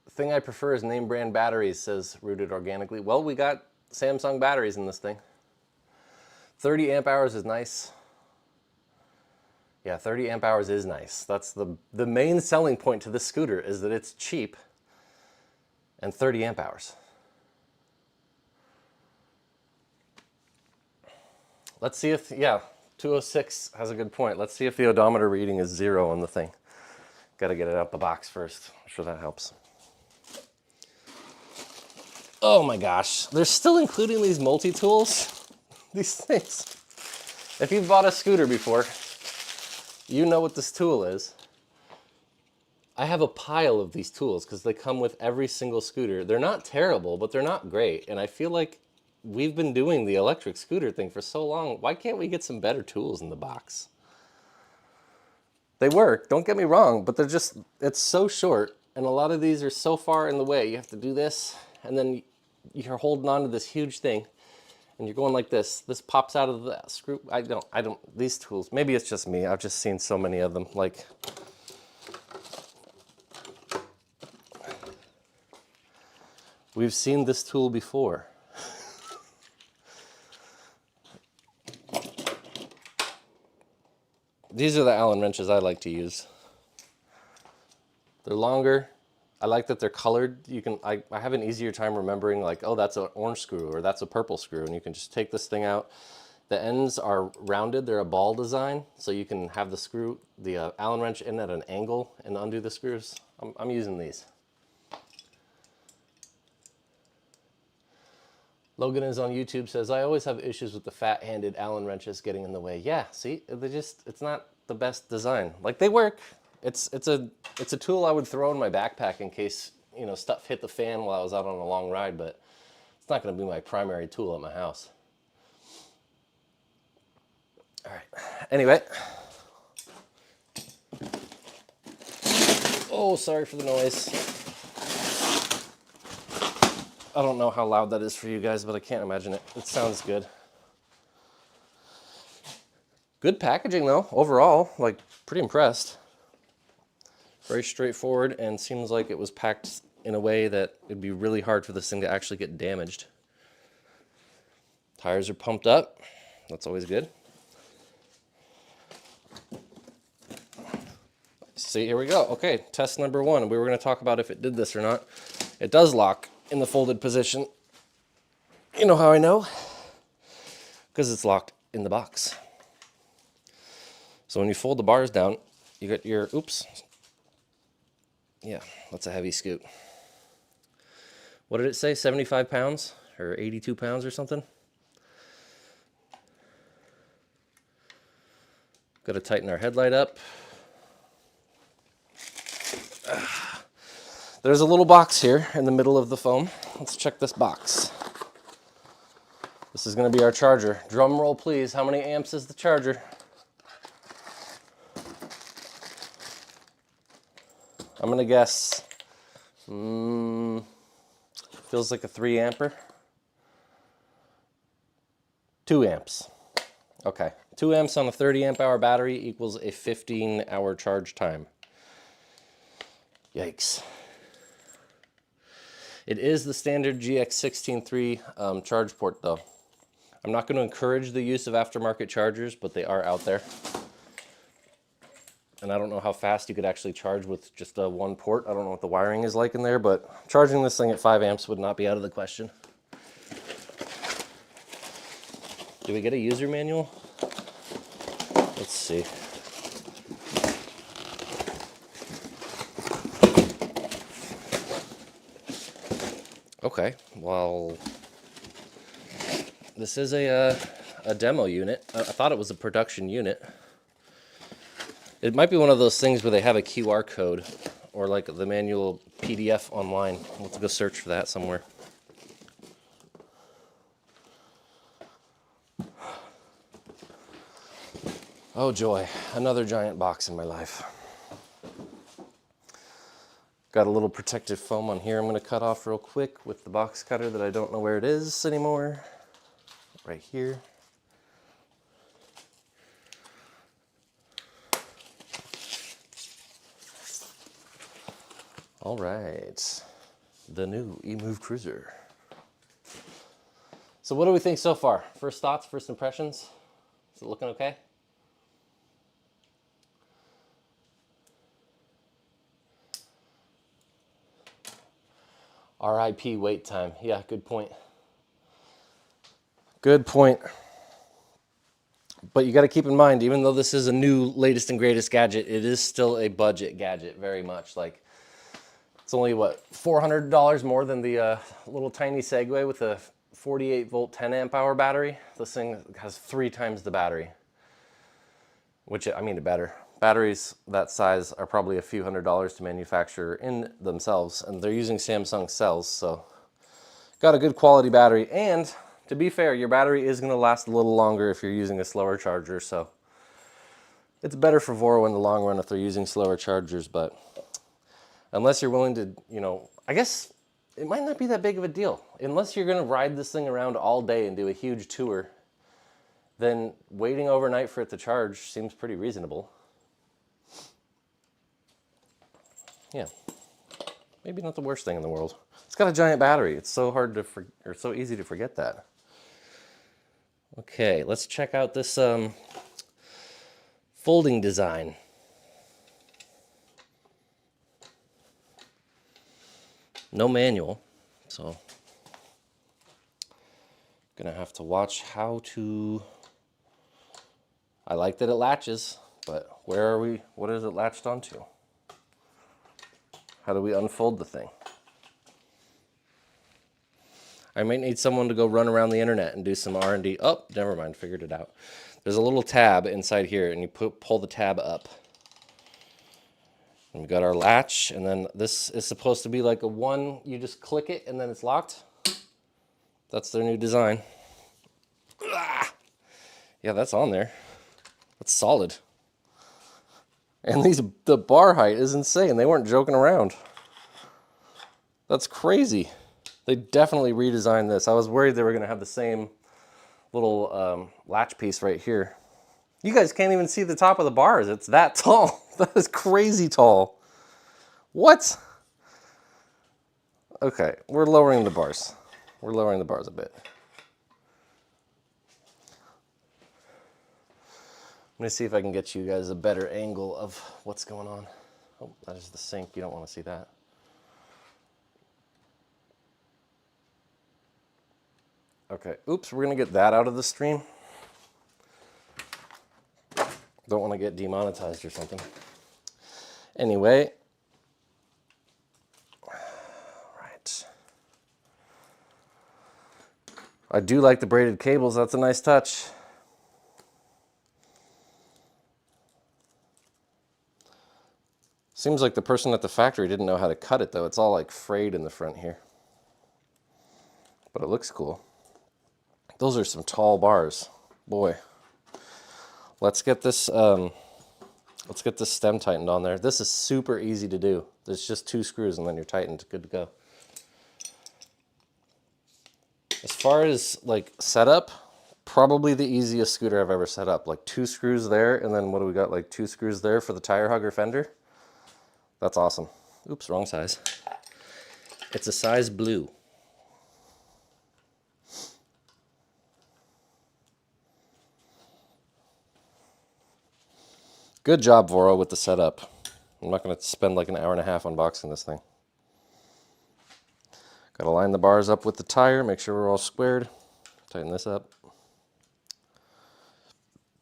The thing I prefer is name brand batteries, says Rooted Organically. Well, we got Samsung batteries in this thing. 30 amp hours is nice. Yeah, 30 amp hours is nice. That's the main selling point to this scooter, is that it's cheap and 30 amp hours. Let's see if, yeah, 206 has a good point. Let's see if the odometer reading is 0 on the thing. Got to get it out the box first. I'm sure that helps. Oh my gosh, they're still including these multi-tools? These things. If you've bought a scooter before, you know what this tool is. I have a pile of these tools because they come with every single scooter. They're not terrible, but they're not great. And I feel like we've been doing the electric scooter thing for so long. Why can't we get some better tools in the box? They work, don't get me wrong, but they're just, it's so short. And a lot of these are so far in the way. You have to do this, and then you're holding on to this huge thing. And you're going like this. This pops out of the screw. I don't, these tools, maybe it's just me. I've just seen so many of them. Like, we've seen this tool before. These are the Allen wrenches I like to use. They're longer. I like that they're colored. You can, I have an easier time remembering, like, oh, that's an orange screw or that's a purple screw, and you can just take this thing out. The ends are rounded. They're a ball design, so you can have the screw, the Allen wrench in at an angle and undo the screws. I'm using these. Logan is on YouTube, says, I always have issues with the fat-handed Allen wrenches getting in the way. Yeah, see, they just, it's not the best design. Like, they work. It's a tool I would throw in my backpack in case, you know, stuff hit the fan while I was out on a long ride, but it's not going to be my primary tool at my house. All right. Anyway, Oh, sorry for the noise. I don't know how loud that is for you guys, but I can't imagine it. It sounds good. Good packaging though, overall, like pretty impressed. Very straightforward and seems like it was packed in a way that it'd be really hard for this thing to actually get damaged. Tires are pumped up. That's always good. See, here we go. Okay, test number one. We were going to talk about if it did this or not. It does lock in the folded position. You know how I know? Because it's locked in the box. So when you fold the bars down, you get your, oops. Yeah, that's a heavy scoot. What did it say, 75 pounds or 82 pounds or something? Got to tighten our headlight up. There's a little box here in the middle of the foam. Let's check this box. This is going to be our charger. Drum roll, please. How many amps is the charger? I'm going to guess. Feels like a 3 ampere. 2 amps. Okay. 2 amps on a 30 amp hour battery equals a 15-hour charge time. Yikes. It is the standard GX163 charge port though. I'm not going to encourage the use of aftermarket chargers, but they are out there. And I don't know how fast you could actually charge with just a one port. I don't know what the wiring is like in there, but charging this thing at 5 amps would not be out of the question. Do we get a user manual? Let's see. Okay, well, this is a demo unit. I thought it was a production unit. It might be one of those things where they have a QR code or like the manual PDF online. Let's go search for that somewhere. Oh joy, another giant box in my life. Got a little protective foam on here I'm going to cut off real quick with the box cutter that I don't know where it is anymore. Right here. All right, the new Emove Cruiser. So what do we think so far? First thoughts, first impressions? Is it looking okay? RIP wait time. Yeah, good point. Good point. But you got to keep in mind, even though this is a new latest and greatest gadget, it is still a budget gadget, very much. Like, it's only, what, $400 more than the little tiny Segway with a 48 volt 10 amp hour battery. This thing has 3 times the battery, which, I mean, better. Batteries that size are probably a few $100s to manufacture in themselves, and they're using Samsung cells, so got a good quality battery. And to be fair, your battery is going to last a little longer if you're using a slower charger, so it's better for Voro in the long run if they're using slower chargers. But unless you're willing to, you know, I guess it might not be that big of a deal. Unless you're going to ride this thing around all day and do a huge tour, then waiting overnight for it to charge seems pretty reasonable. Yeah, maybe not the worst thing in the world. It's got a giant battery. It's so hard to, or so easy to forget that. Okay, let's check out this folding design. No manual, so gonna have to watch how to. I like that it latches, but where are we? What is it latched onto? How do we unfold the thing? I might need someone to go run around the internet and do some R&D. Oh, never mind, figured it out. There's a little tab inside here, and you pull the tab up. And we got our latch, and then this is supposed to be like a one, you just click it, and then it's locked. That's their new design. Ah! Yeah, that's on there. That's solid. And the bar height is insane. They weren't joking around. That's crazy. They definitely redesigned this. I was worried they were going to have the same little latch piece right here. You guys can't even see the top of the bars. It's that tall. That is crazy tall. What? Okay, we're lowering the bars. We're lowering the bars a bit. Let me see if I can get you guys a better angle of what's going on. Oh, that is the sink. You don't want to see that. Okay, oops, we're going to get that out of the stream. Don't want to get demonetized or something. Anyway. Right. I do like the braided cables. That's a nice touch. Seems like the person at the factory didn't know how to cut it, though. It's all like frayed in the front here. But it looks cool. Those are some tall bars. Boy. Let's get this stem tightened on there. This is super easy to do. There's just 2 screws and then you're tightened. Good to go. As far as like setup, probably the easiest scooter I've ever set up. Like 2 screws there, and then what do we got? Like 2 screws there for the tire hugger fender. That's awesome. Oops, wrong size. It's a size blue. Good job, Voro, with the setup. I'm not going to spend like an hour and a half unboxing this thing. Got to line the bars up with the tire, make sure we're all squared. Tighten this up.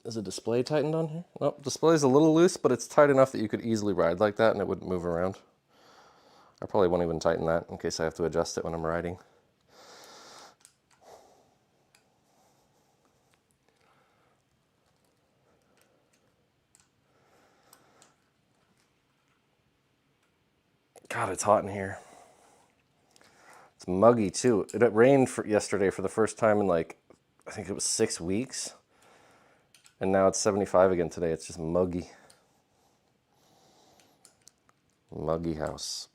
Is the display tightened on here? Nope, display's a little loose, but it's tight enough that you could easily ride like that and it wouldn't move around. I probably won't even tighten that in case I have to adjust it when I'm riding. God, it's hot in here. It's muggy too. It rained yesterday for the first time in like, I think it was 6 weeks. And now it's 75 again today. It's just muggy. Muggy house.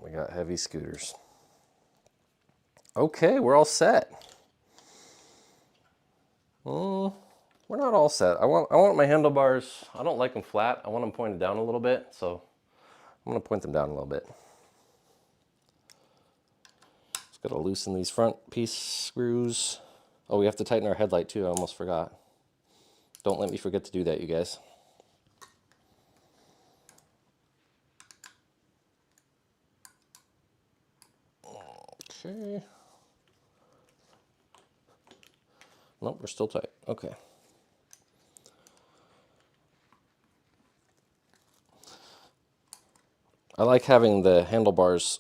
We got heavy scooters. Okay, we're all set. We're not all set. I want my handlebars, I don't like them flat. I want them pointed down a little bit, so I'm gonna point them down a little bit. Just gotta loosen these front piece screws. Oh, we have to tighten our headlight too, I almost forgot. Don't let me forget to do that, you guys. Okay. Nope, we're still tight. Okay. I like having the handlebars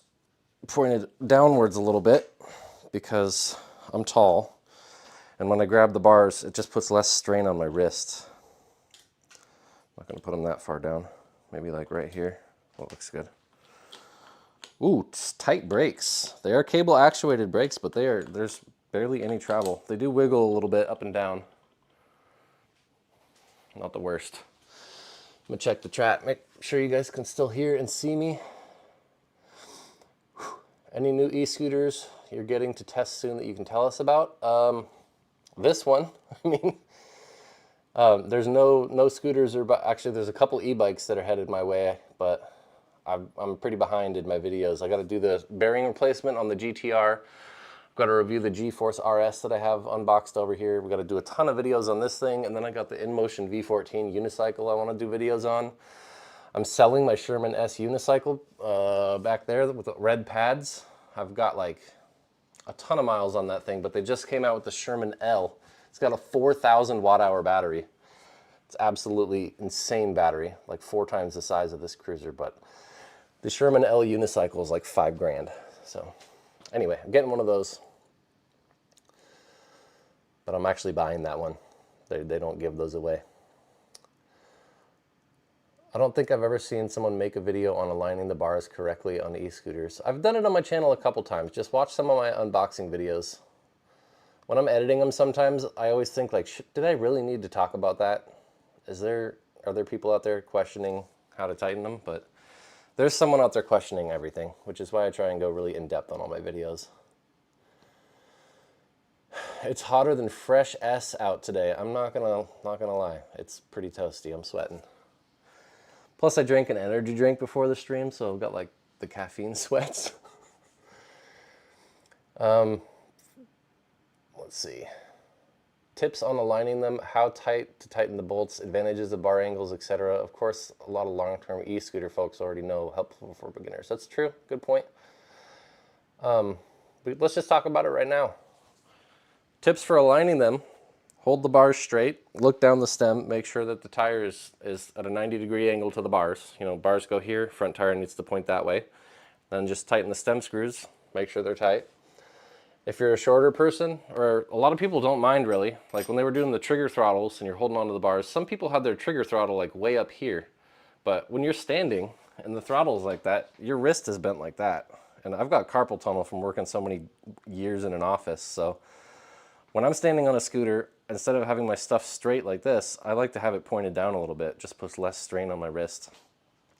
pointed downwards a little bit because I'm tall. And when I grab the bars, it just puts less strain on my wrist. I'm not going to put them that far down. Maybe like right here. Oh, it looks good. Ooh, tight brakes. They are cable actuated brakes, but there's barely any travel. They do wiggle a little bit up and down. Not the worst. I'm gonna check the chat, make sure you guys can still hear and see me. Any new e-scooters you're getting to test soon that you can tell us about? This one, I mean, there's no scooters, actually there's a couple e-bikes that are headed my way, but I'm pretty behind in my videos. I got to do the bearing replacement on the GTR. I've got to review the G-Force RS that I have unboxed over here. We've got to do a ton of videos on this thing, and then I got the InMotion V14 unicycle I want to do videos on. I'm selling my Sherman S unicycle back there with the red pads. I've got like a ton of miles on that thing, but they just came out with the Sherman L. It's got a 4,000 watt-hour battery. It's absolutely insane battery, like 4 times the size of this cruiser, but the Sherman L unicycle is like $5 grand. So anyway, I'm getting one of those, but I'm actually buying that one. They don't give those away. I don't think I've ever seen someone make a video on aligning the bars correctly on e-scooters. I've done it on my channel a couple times. Just watch some of my unboxing videos. When I'm editing them sometimes, I always think like, did I really need to talk about that? are there people out there questioning how to tighten them, but there's someone out there questioning everything, which is why I try and go really in depth on all my videos. It's hotter than fresh S out today. I'm not gonna lie. It's pretty toasty. I'm sweating. Plus I drank an energy drink before the stream, so I've got like the caffeine sweats. Let's see. Tips on aligning them, how tight to tighten the bolts, advantages of bar angles, etc. Of course, a lot of long-term e-scooter folks already know, helpful for beginners. That's true, good point. But let's just talk about it right now. Tips for aligning them, hold the bars straight, look down the stem, make sure that the tire is at a 90-degree angle to the bars. You know, bars go here, front tire needs to point that way. Then just tighten the stem screws, make sure they're tight. If you're a shorter person, or a lot of people don't mind really, like when they were doing the trigger throttles and you're holding onto the bars, some people had their trigger throttle like way up here. But when you're standing and the throttle's like that, your wrist is bent like that. And I've got carpal tunnel from working so many years in an office, so when I'm standing on a scooter, instead of having my stuff straight like this, I like to have it pointed down a little bit, just puts less strain on my wrist.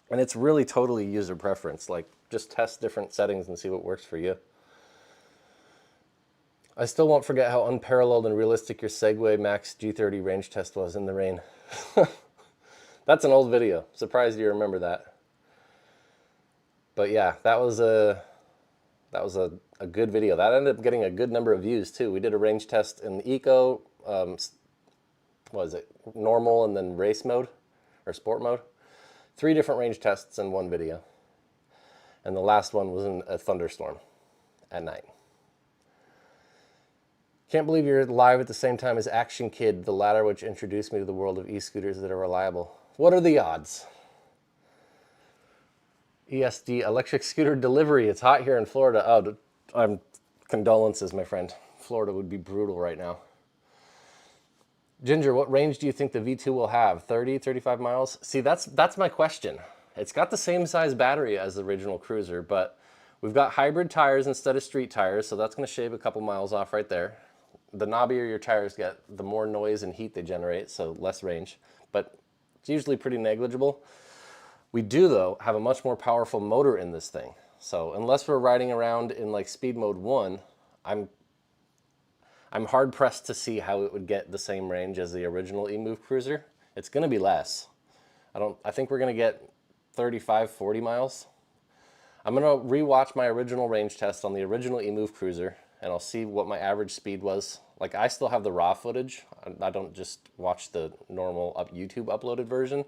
And it's really totally user preference, like just test different settings and see what works for you. I still won't forget how unparalleled and realistic your Segway Max G30 range test was in the rain. That's an old video. Surprised you remember that. But yeah, that was a good video. That ended up getting a good number of views too. We did a range test in the Eco, what was it, normal and then race mode or sport mode. 3 different range tests in one video. And the last one was in a thunderstorm at night. Can't believe you're live at the same time as Action Kid, the latter which introduced me to the world of e-scooters that are reliable. What are the odds? ESD, electric scooter delivery. It's hot here in Florida. Oh, condolences, my friend. Florida would be brutal right now. Ginger, what range do you think the V2 will have? 30, 35 miles? See, that's my question. It's got the same size battery as the original Cruiser, but we've got hybrid tires instead of street tires, so that's going to shave a couple miles off right there. The knobbier your tires get, the more noise and heat they generate, so less range, but it's usually pretty negligible. We do, though, have a much more powerful motor in this thing. So unless we're riding around in like speed mode 1, I'm hard pressed to see how it would get the same range as the original Emove Cruiser. It's going to be less. I think we're going to get 35, 40 miles. I'm going to rewatch my original range test on the original Emove Cruiser, and I'll see what my average speed was. Like, I still have the raw footage. I don't just watch the normal YouTube uploaded version.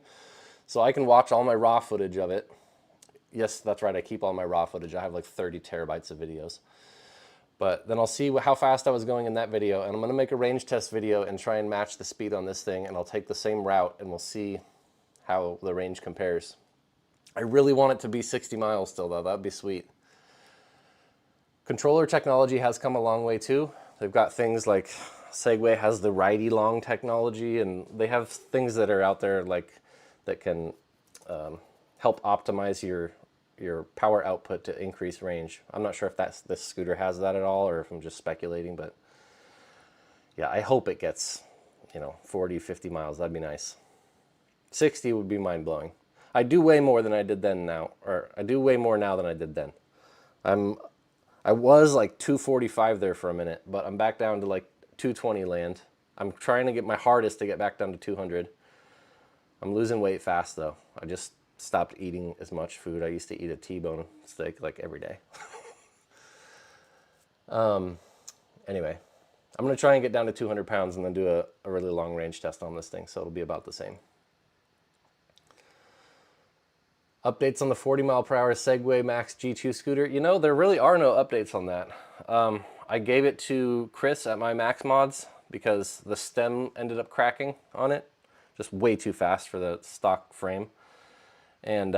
So I can watch all my raw footage of it. Yes, that's right, I keep all my raw footage. I have like 30 terabytes of videos. But then I'll see how fast I was going in that video, and I'm going to make a range test video and try and match the speed on this thing, and I'll take the same route, and we'll see how the range compares. I really want it to be 60 miles still, though. That'd be sweet. Controller technology has come a long way, too. They've got things like Segway has the righty long technology, and they have things that are out there like that can help optimize your power output to increase range. I'm not sure if this scooter has that at all, or if I'm just speculating, but yeah, I hope it gets, 40, 50 miles. That'd be nice. 60 would be mind-blowing. I do way more than I did then now, or I do way more now than I did then. I was like 245 there for a minute, but I'm back down to like 220 land. I'm trying to get my hardest to get back down to 200. I'm losing weight fast though. I just stopped eating as much food. I used to eat a T-bone steak like every day. Anyway, I'm gonna try and get down to 200 pounds and then do a really long range test on this thing, so it'll be about the same. Updates on the 40 mile per hour Segway Max G2 scooter. There really are no updates on that. I gave it to Chris at my Max Mods because the stem ended up cracking on it. Just way too fast for the stock frame. And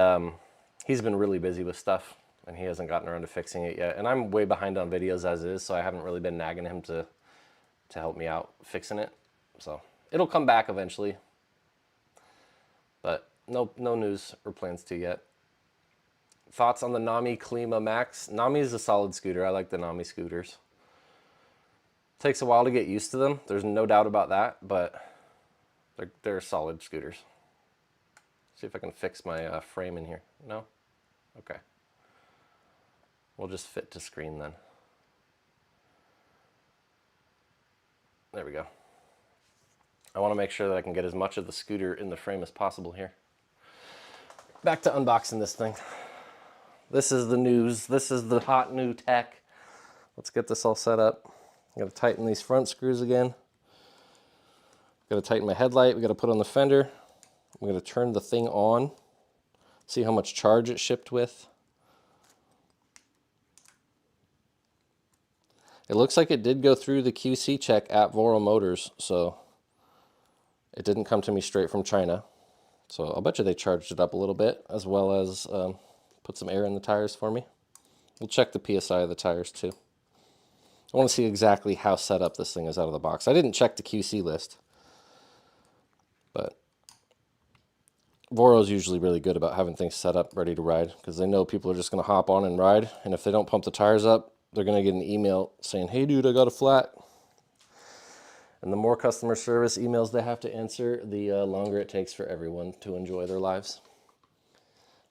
he's been really busy with stuff, and he hasn't gotten around to fixing it yet. And I'm way behind on videos as is, so I haven't really been nagging him to help me out fixing it. So it'll come back eventually. But no news or plans to yet. Thoughts on the Nami Klima Max? Nami is a solid scooter. I like the Nami scooters. Takes a while to get used to them. There's no doubt about that, but they're solid scooters. See if I can fix my frame in here. No? Okay. We'll just fit to screen then. There we go. I want to make sure that I can get as much of the scooter in the frame as possible here. Back to unboxing this thing. This is the news. This is the hot new tech. Let's get this all set up. I gotta tighten these front screws again. Gotta tighten my headlight. We gotta put on the fender. I'm gonna turn the thing on. See how much charge it shipped with. It looks like it did go through the QC check at VoroMotors, so it didn't come to me straight from China. So I'll bet you they charged it up a little bit, as well as put some air in the tires for me. We'll check the PSI of the tires too. I want to see exactly how set up this thing is out of the box. I didn't check the QC list, but Voro's usually really good about having things set up ready to ride, because they know people are just going to hop on and ride, and if they don't pump the tires up, they're going to get an email saying, hey dude, I got a flat. And the more customer service emails they have to answer, the longer it takes for everyone to enjoy their lives.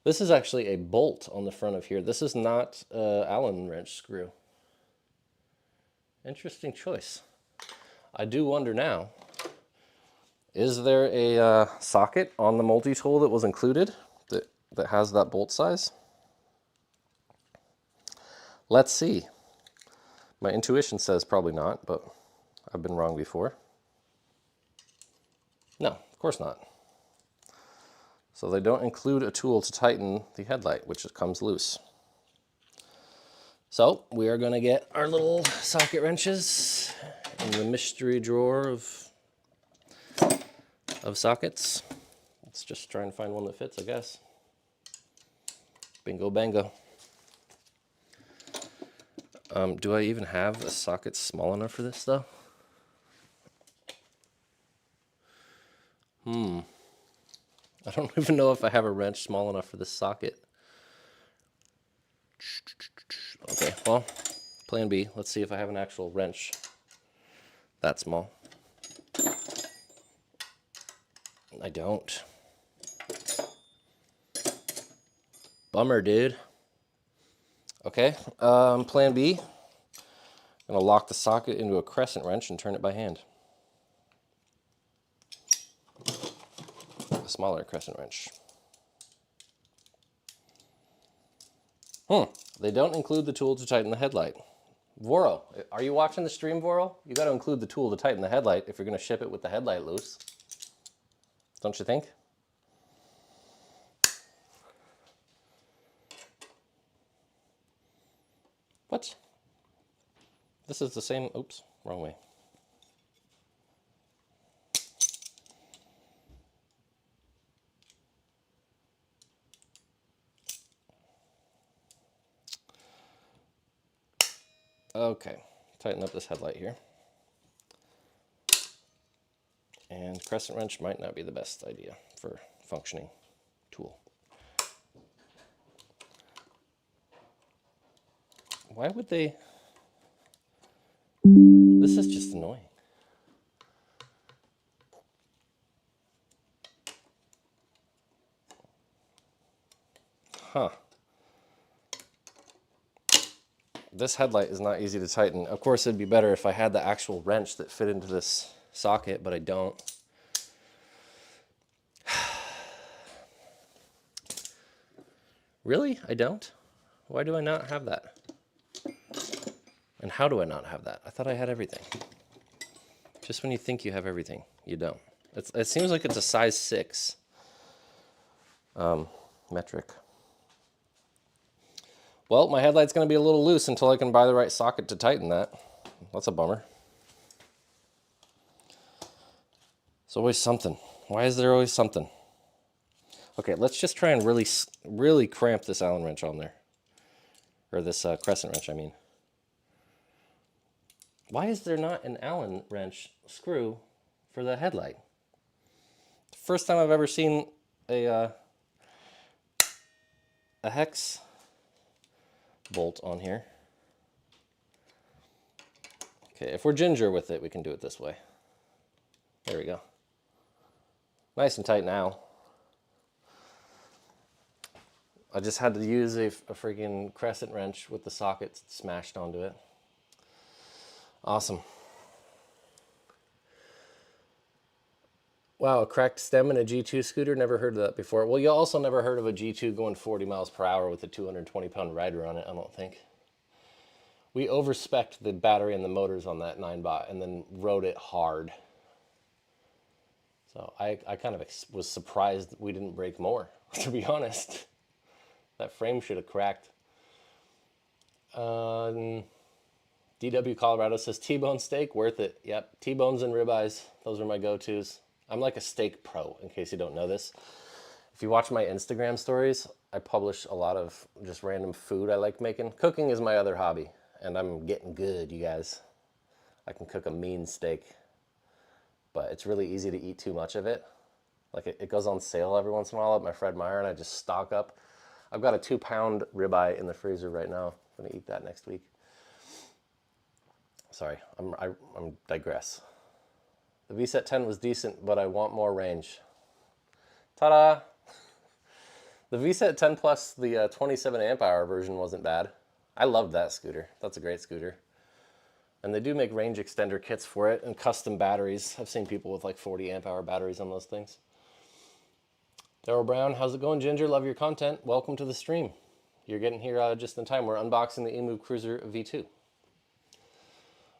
This is actually a bolt on the front of here. This is not an Allen wrench screw. Interesting choice. I do wonder now, is there a socket on the multi-tool that was included that has that bolt size? Let's see. My intuition says probably not, but I've been wrong before. No, of course not. So they don't include a tool to tighten the headlight, which comes loose. So we are going to get our little socket wrenches in the mystery drawer of sockets. Let's just try and find one that fits, I guess. Bingo bango. Do I even have a socket small enough for this though? I don't even know if I have a wrench small enough for this socket. Okay, well, plan B. Let's see if I have an actual wrench that small. I don't. Bummer, dude. Okay, plan B. I'm gonna lock the socket into a crescent wrench and turn it by hand. A smaller crescent wrench. They don't include the tool to tighten the headlight. Voro, are you watching the stream, Voro? You gotta include the tool to tighten the headlight if you're gonna ship it with the headlight loose. Don't you think? What? This is the same, oops, wrong way. Okay, tighten up this headlight here. And crescent wrench might not be the best idea for functioning tool. Why would they? This is just annoying. Huh. This headlight is not easy to tighten. Of course, it'd be better if I had the actual wrench that fit into this socket, but I don't. Really? I don't? Why do I not have that? And how do I not have that? I thought I had everything. Just when you think you have everything, you don't. It seems like it's a size 6 metric. Well, my headlight's going to be a little loose until I can buy the right socket to tighten that. That's a bummer. It's always something. Why is there always something? Okay, let's just try and really cramp this Allen wrench on there. Or this crescent wrench, I mean. Why is there not an Allen wrench screw for the headlight? First time I've ever seen a hex bolt on here. Okay, if we're ginger with it, we can do it this way. There we go. Nice and tight now. I just had to use a freaking crescent wrench with the sockets smashed onto it. Awesome. Wow, a cracked stem in a G2 scooter? Never heard of that before. Well, you also never heard of a G2 going 40 miles per hour with a 220-pound rider on it, I don't think. We overspec'd the battery and the motors on that 9-bot and then rode it hard. So I kind of was surprised we didn't break more, to be honest. That frame should have cracked. DW Colorado says T-bone steak, worth it. Yep, T-bones and ribeyes, those are my go-tos. I'm like a steak pro, in case you don't know this. If you watch my Instagram stories, I publish a lot of just random food I like making. Cooking is my other hobby, and I'm getting good, you guys. I can cook a mean steak, but it's really easy to eat too much of it. Like it goes on sale every once in a while at my Fred Meyer, and I just stock up. I've got a 2-pound ribeye in the freezer right now. I'm gonna eat that next week. Sorry, I'm digress. The VSET 10 was decent, but I want more range. Ta-da! The VSET 10 Plus, the 27 amp hour version wasn't bad. I loved that scooter. That's a great scooter. And they do make range extender kits for it and custom batteries. I've seen people with like 40 amp hour batteries on those things. Daryl Brown, how's it going, Ginger? Love your content. Welcome to the stream. You're getting here just in time. We're unboxing the Emove Cruiser V2.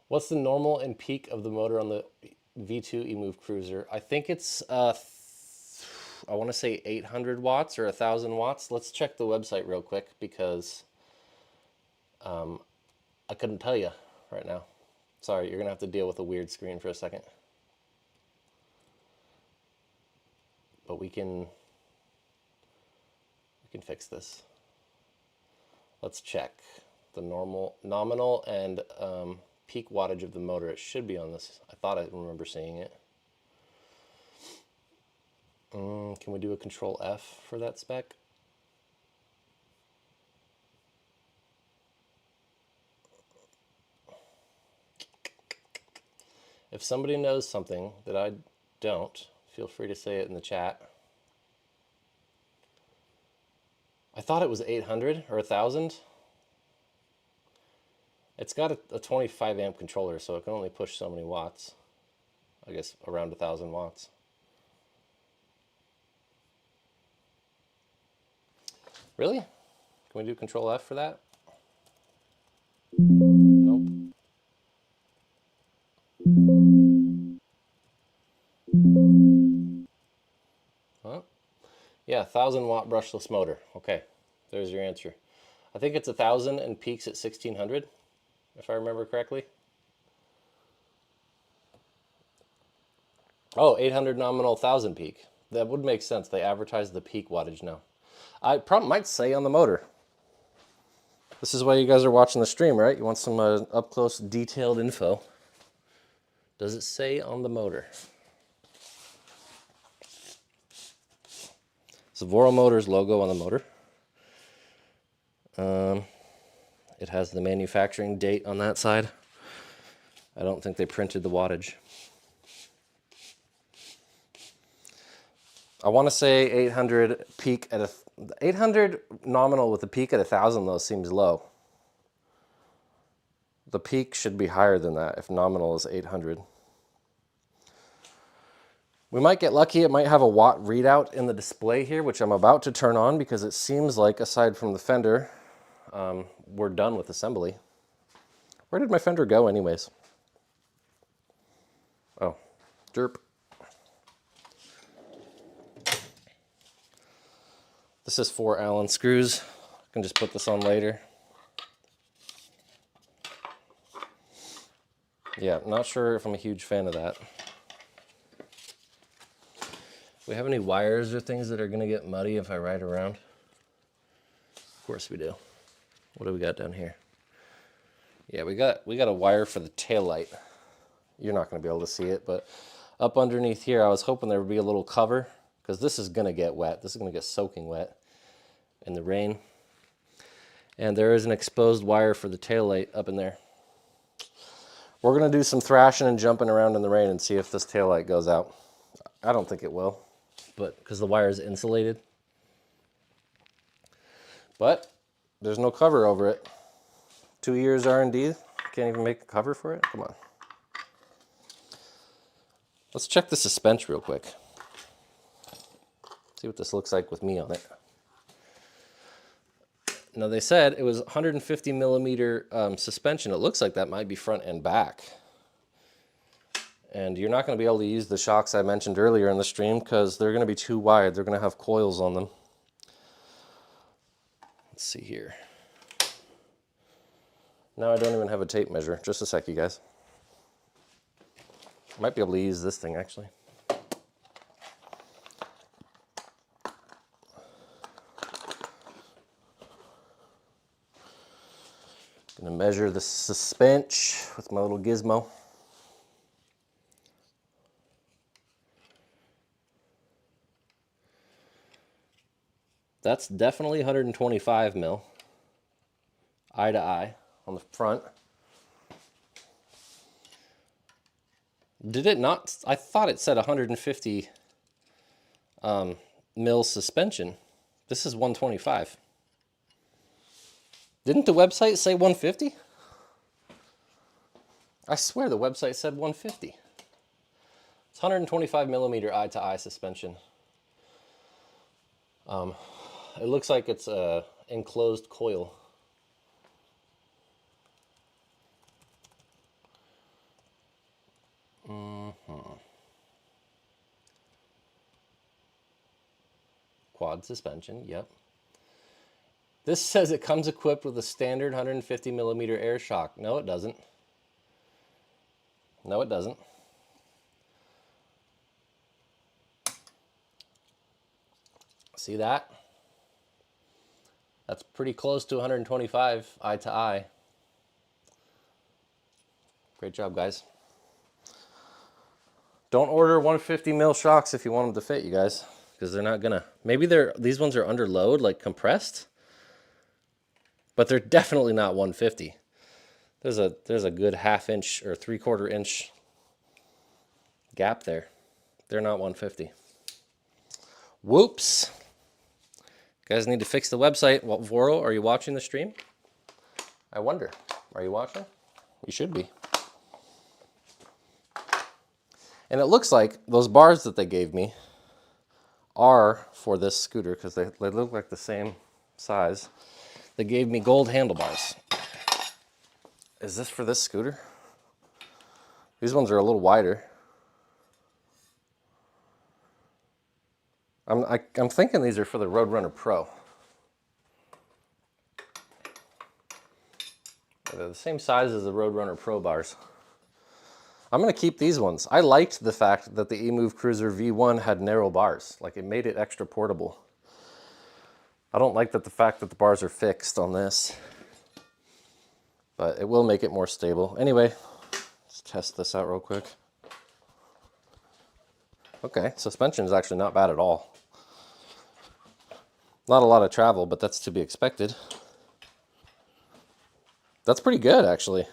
What's the normal and peak of the motor on the V2 Emove Cruiser? I think it's, I want to say 800 watts or 1,000 watts. Let's check the website real quick because I couldn't tell you right now. Sorry, you're going to have to deal with a weird screen for a second. But we can fix this. Let's check the nominal and peak wattage of the motor. It should be on this. I thought I remember seeing it. Can we do a Control F for that spec? If somebody knows something that I don't, feel free to say it in the chat. I thought it was 800 or 1,000. It's got a 25 amp controller, so it can only push so many watts. I guess around 1,000 watts. Really? Can we do Control F for that? Nope. Huh? Yeah, 1,000 watt brushless motor. Okay, there's your answer. I think it's 1,000 and peaks at 1,600, if I remember correctly. Oh, 800 nominal, 1,000 peak. That would make sense. They advertise the peak wattage now. I might say on the motor. This is why you guys are watching the stream, right? You want some up-close, detailed info. Does it say on the motor? It's the VoroMotors logo on the motor. It has the manufacturing date on that side. I don't think they printed the wattage. I want to say 800 peak at 800 nominal with a peak at 1,000 though seems low. The peak should be higher than that if nominal is 800. We might get lucky. It might have a watt readout in the display here, which I'm about to turn on because it seems like aside from the fender, we're done with assembly. Where did my fender go anyways? Oh, derp. This is 4 Allen screws. I can just put this on later. Yeah, not sure if I'm a huge fan of that. We have any wires or things that are gonna get muddy if I ride around? Of course we do. What do we got down here? Yeah, we got a wire for the tail light. You're not gonna be able to see it, but up underneath here, I was hoping there would be a little cover because this is gonna get wet. This is gonna get soaking wet in the rain. And there is an exposed wire for the tail light up in there. We're gonna do some thrashing and jumping around in the rain and see if this tail light goes out. I don't think it will, but because the wire is insulated. But there's no cover over it. 2 years R&D, can't even make a cover for it? Come on. Let's check the suspension real quick. See what this looks like with me on it. Now they said it was 150 millimeter suspension. It looks like that might be front and back. And you're not going to be able to use the shocks I mentioned earlier in the stream because they're going to be too wide. They're going to have coils on them. Let's see here. Now I don't even have a tape measure. Just a sec, you guys. I might be able to use this thing actually. Gonna measure the suspension with my little gizmo. That's definitely 125 mil, eye to eye on the front. Did it not? I thought it said 150 mil suspension. This is 125. Didn't the website say 150? I swear the website said 150. It's 125 millimeter eye to eye suspension. It looks like it's a enclosed coil. Quad suspension, yep. This says it comes equipped with a standard 150 millimeter air shock. No, it doesn't. No, it doesn't. See that? That's pretty close to 125 eye to eye. Great job, guys. Don't order 150 mil shocks if you want them to fit, you guys, because they're not gonna. Maybe these ones are under load, like compressed, but they're definitely not 150. There's a good 1/2 inch or 3/4 inch gap there. They're not 150. Whoops. You guys need to fix the website. What, Voro, are you watching the stream? I wonder. Are you watching? You should be. And it looks like those bars that they gave me are for this scooter because they look like the same size. They gave me gold handlebars. Is this for this scooter? These ones are a little wider. I'm thinking these are for the Roadrunner Pro. They're the same size as the Roadrunner Pro bars. I'm gonna keep these ones. I liked the fact that the Emove Cruiser V1 had narrow bars. Like, it made it extra portable. I don't like the fact that the bars are fixed on this, but it will make it more stable. Anyway, let's test this out real quick. Okay, suspension is actually not bad at all. Not a lot of travel, but that's to be expected. That's pretty good, actually.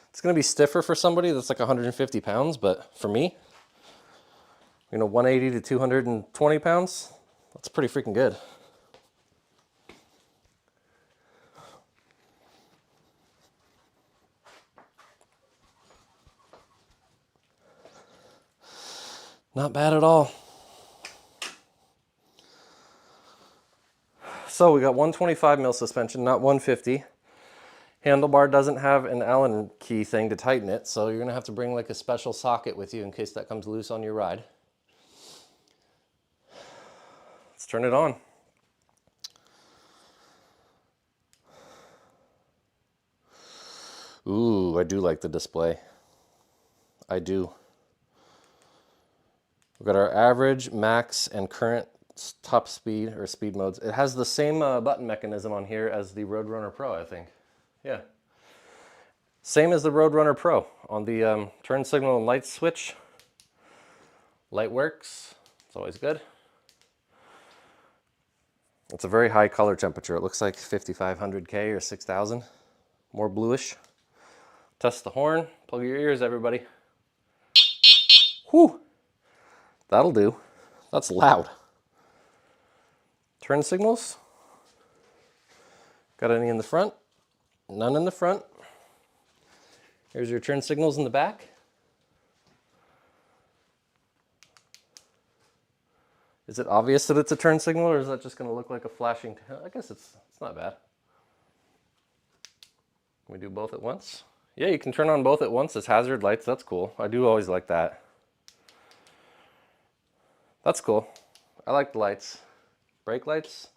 It's going to be stiffer for somebody that's like 150 pounds, but for me, 180 to 220 pounds, that's pretty freaking good. Not bad at all. So we got 125 mil suspension, not 150. Handlebar doesn't have an Allen key thing to tighten it, so you're gonna have to bring like a special socket with you in case that comes loose on your ride. Let's turn it on. Ooh, I do like the display. I do. We've got our average, max, and current top speed or speed modes. It has the same button mechanism on here as the Roadrunner Pro, I think. Yeah. Same as the Roadrunner Pro on the turn signal and light switch. Light works. It's always good. It's a very high color temperature. It looks like 5500 K or 6000. More bluish. Test the horn. Plug your ears, everybody. Whew. That'll do. That's loud. Turn signals. Got any in the front? None in the front. Here's your turn signals in the back. Is it obvious that it's a turn signal, or is that just going to look like a flashing? I guess it's not bad. Can we do both at once? Yeah, you can turn on both at once as hazard lights. That's cool. I do always like that. That's cool. I like the lights. Brake lights.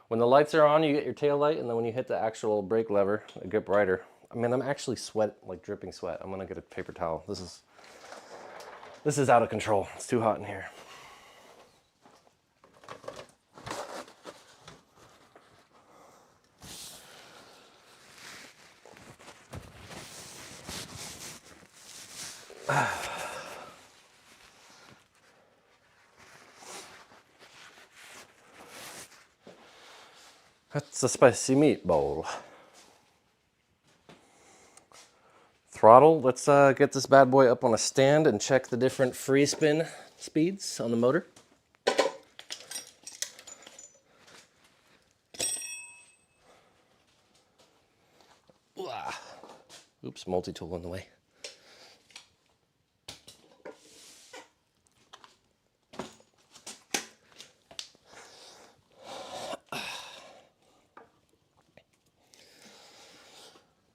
When the lights are on, you get your tail light, and then when you hit the actual brake lever, it get brighter. I mean, I'm actually dripping sweat. I'm gonna get a paper towel. This is out of control. It's too hot in here. That's a spicy meatball. Throttle, let's get this bad boy up on a stand and check the different free spin speeds on the motor. Oops, multi-tool in the way.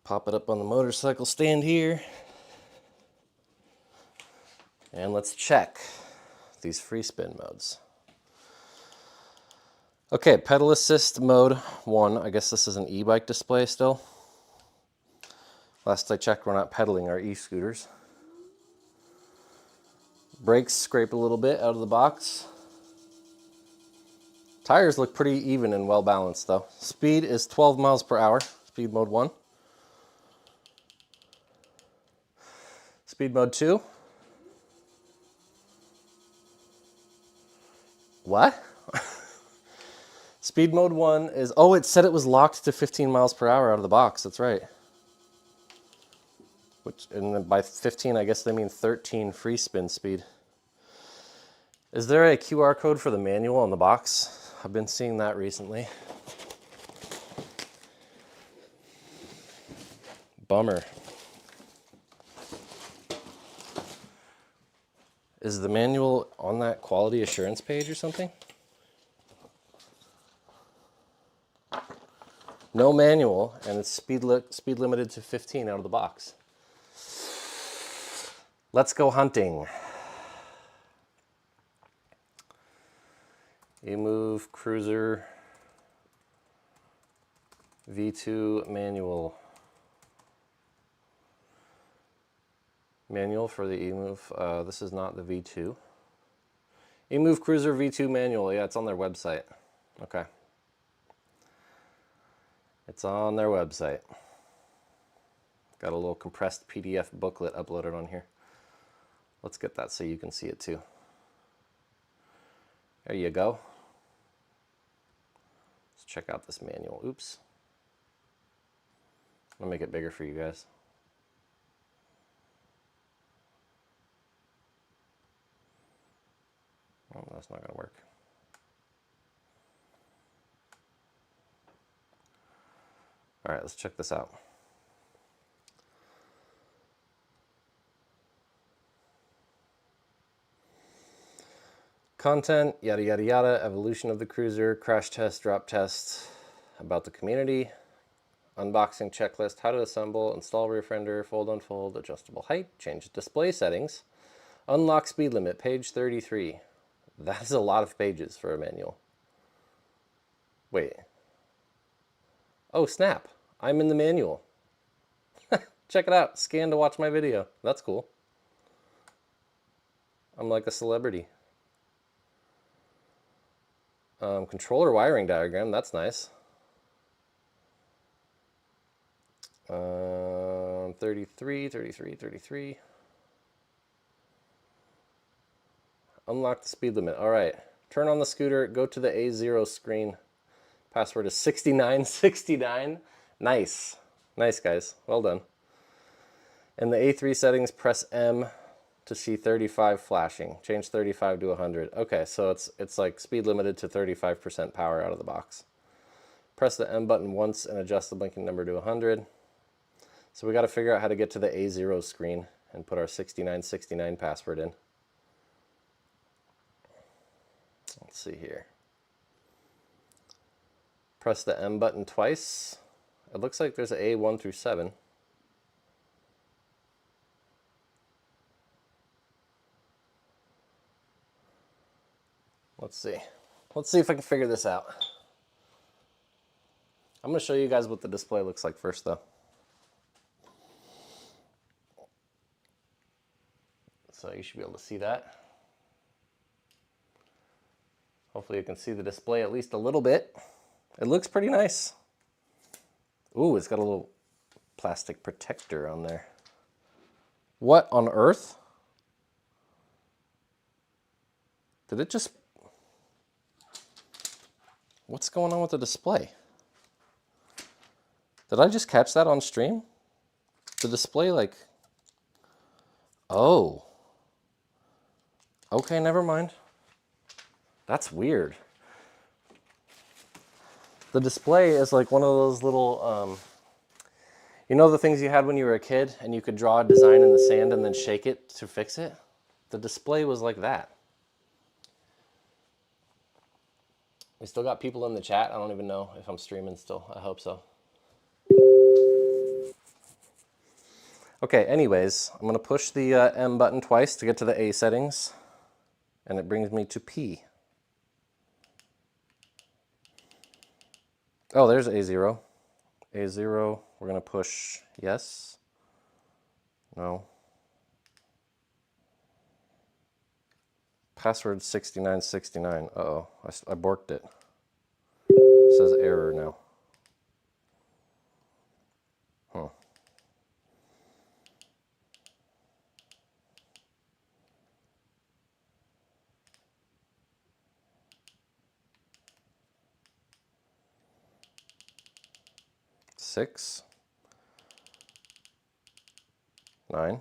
Pop it up on the motorcycle stand here. And let's check these free spin modes. Okay, pedal assist mode 1. I guess this is an e-bike display still. Last I checked, we're not pedaling our e-scooters. Brakes scrape a little bit out of the box. Tires look pretty even and well balanced though. Speed is 12 miles per hour, speed mode 1. Speed mode 2. What? Speed mode 1 is, oh, it said it was locked to 15 miles per hour out of the box. That's right. And then by 15, I guess they mean 13 free spin speed. Is there a QR code for the manual on the box? I've been seeing that recently. Bummer. Is the manual on that quality assurance page or something? No manual, and it's speed limited to 15 out of the box. Let's go hunting. Emove Cruiser V2 manual. Manual for the Emove. This is not the V2. Emove Cruiser V2 manual. Yeah, it's on their website. Okay. It's on their website. Got a little compressed PDF booklet uploaded on here. Let's get that so you can see it too. There you go. Let's check out this manual. Oops. I'll make it bigger for you guys. Oh, that's not going to work. All right, let's check this out. Content, yada, yada, yada, evolution of the cruiser, crash test, drop test, about the community, unboxing checklist, how to assemble, install rear fender, fold, unfold, adjustable height, change display settings, unlock speed limit, page 33. That is a lot of pages for a manual. Wait. Oh, snap. I'm in the manual. Check it out. Scan to watch my video. That's cool. I'm like a celebrity. Controller wiring diagram. That's nice. 33. Unlock the speed limit. All right. Turn on the scooter. Go to the A0 screen. Password is 6969. Nice. Nice, guys. Well done. In the A3 settings, press M to see 35 flashing. Change 35 to 100. Okay, so it's like speed limited to 35% power out of the box. Press the M button once and adjust the blinking number to 100. So we got to figure out how to get to the A0 screen and put our 6969 password in. Let's see here. Press the M button twice. It looks like there's an A1 through 7. Let's see. Let's see if I can figure this out. I'm going to show you guys what the display looks like first, though. So you should be able to see that. Hopefully you can see the display at least a little bit. It looks pretty nice. Ooh, it's got a little plastic protector on there. What on earth? Did it just... What's going on with the display? Did I just catch that on stream? The display like... Oh. Okay, never mind. That's weird. The display is like one of those little, you know the things you had when you were a kid and you could draw a design in the sand and then shake it to fix it? The display was like that. We still got people in the chat. I don't even know if I'm streaming still. I hope so. Okay, anyways, I'm gonna push the M button twice to get to the A settings, and it brings me to P. Oh, there's A0. A0, we're gonna push yes, no. Password 6969, uh-oh, I borked it. It says error now. Huh. Six, 9,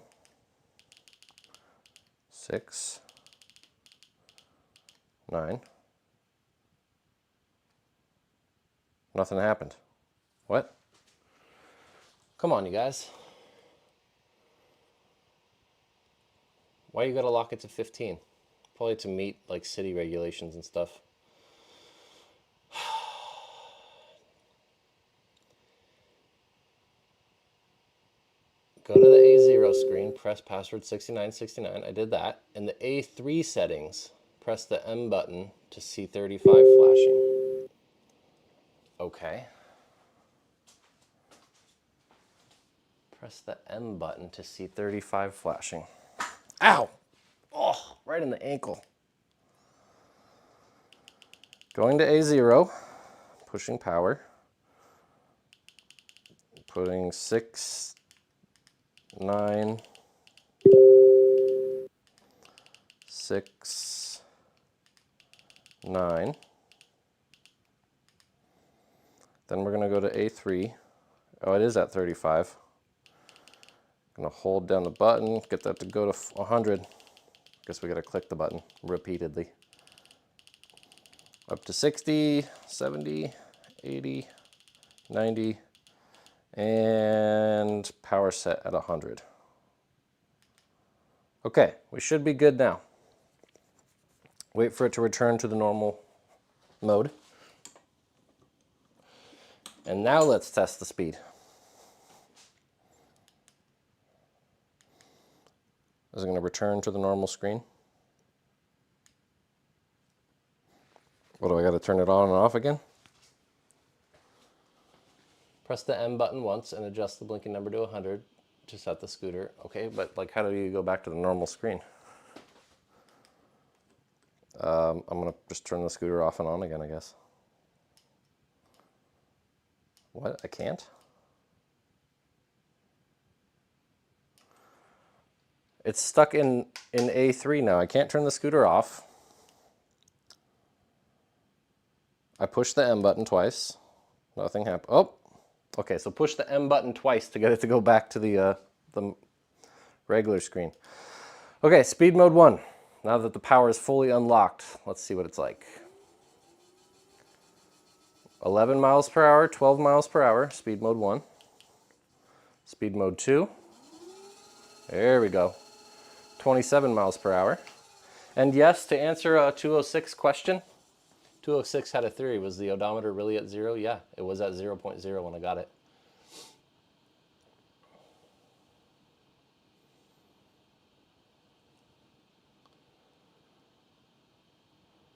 6, 9. Nothing happened. What? Come on, you guys. Why you gotta lock it to 15? Probably to meet like city regulations and stuff. Go to the A0 screen, press password 6969. I did that. In the A3 settings, press the M button to see 35 flashing. Okay. Press the M button to see 35 flashing. Ow! Oh, right in the ankle. Going to A0, pushing power. Putting 6, 9, 6, 9. Then we're gonna go to A3. Oh, it is at 35. Gonna hold down the button, get that to go to 100. Guess we gotta click the button repeatedly. Up to 60, 70, 80, 90, and power set at 100. Okay, we should be good now. Wait for it to return to the normal mode. And now let's test the speed. Is it going to return to the normal screen? What do I got to turn it on and off again? Press the M button once and adjust the blinking number to 100 to set the scooter. Okay, but like how do you go back to the normal screen? I'm going to just turn the scooter off and on again, I guess. What? I can't? It's stuck in A3 now. I can't turn the scooter off. I pushed the M button twice. Nothing happened. Oh, okay, so push the M button twice to get it to go back to the regular screen. Okay, speed mode 1. Now that the power is fully unlocked, let's see what it's like. 11 miles per hour, 12 miles per hour, speed mode 1. Speed mode 2. There we go. 27 miles per hour. And yes, to answer a 206 question, 206 had a theory. Was the odometer really at 0? Yeah, it was at 0.0 when I got it.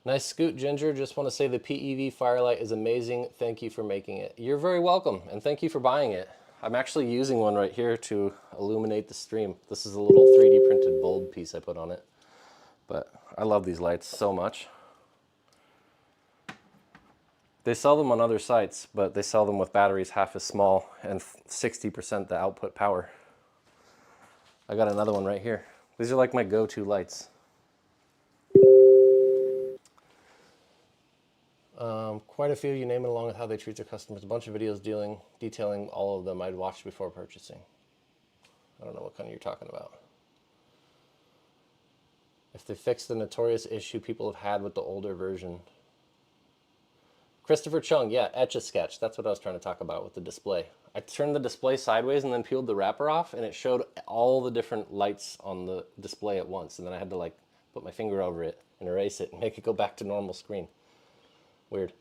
Nice scoot, Ginger. Just want to say the PEV Firelight is amazing. Thank you for making it. You're very welcome, and thank you for buying it. I'm actually using one right here to illuminate the stream. This is a little 3D printed bulb piece I put on it. But I love these lights so much. They sell them on other sites, but they sell them with batteries half as small and 60% the output power. I got another one right here. These are like my go-to lights. Quite a few, you name it, along with how they treat their customers. A bunch of videos detailing all of them I'd watched before purchasing. I don't know what kind you're talking about. If they fix the notorious issue people have had with the older version. Christopher Chung, yeah, Etch-a-Sketch. That's what I was trying to talk about with the display. I turned the display sideways and then peeled the wrapper off, and it showed all the different lights on the display at once. And then I had to like put my finger over it and erase it and make it go back to normal screen. Weird.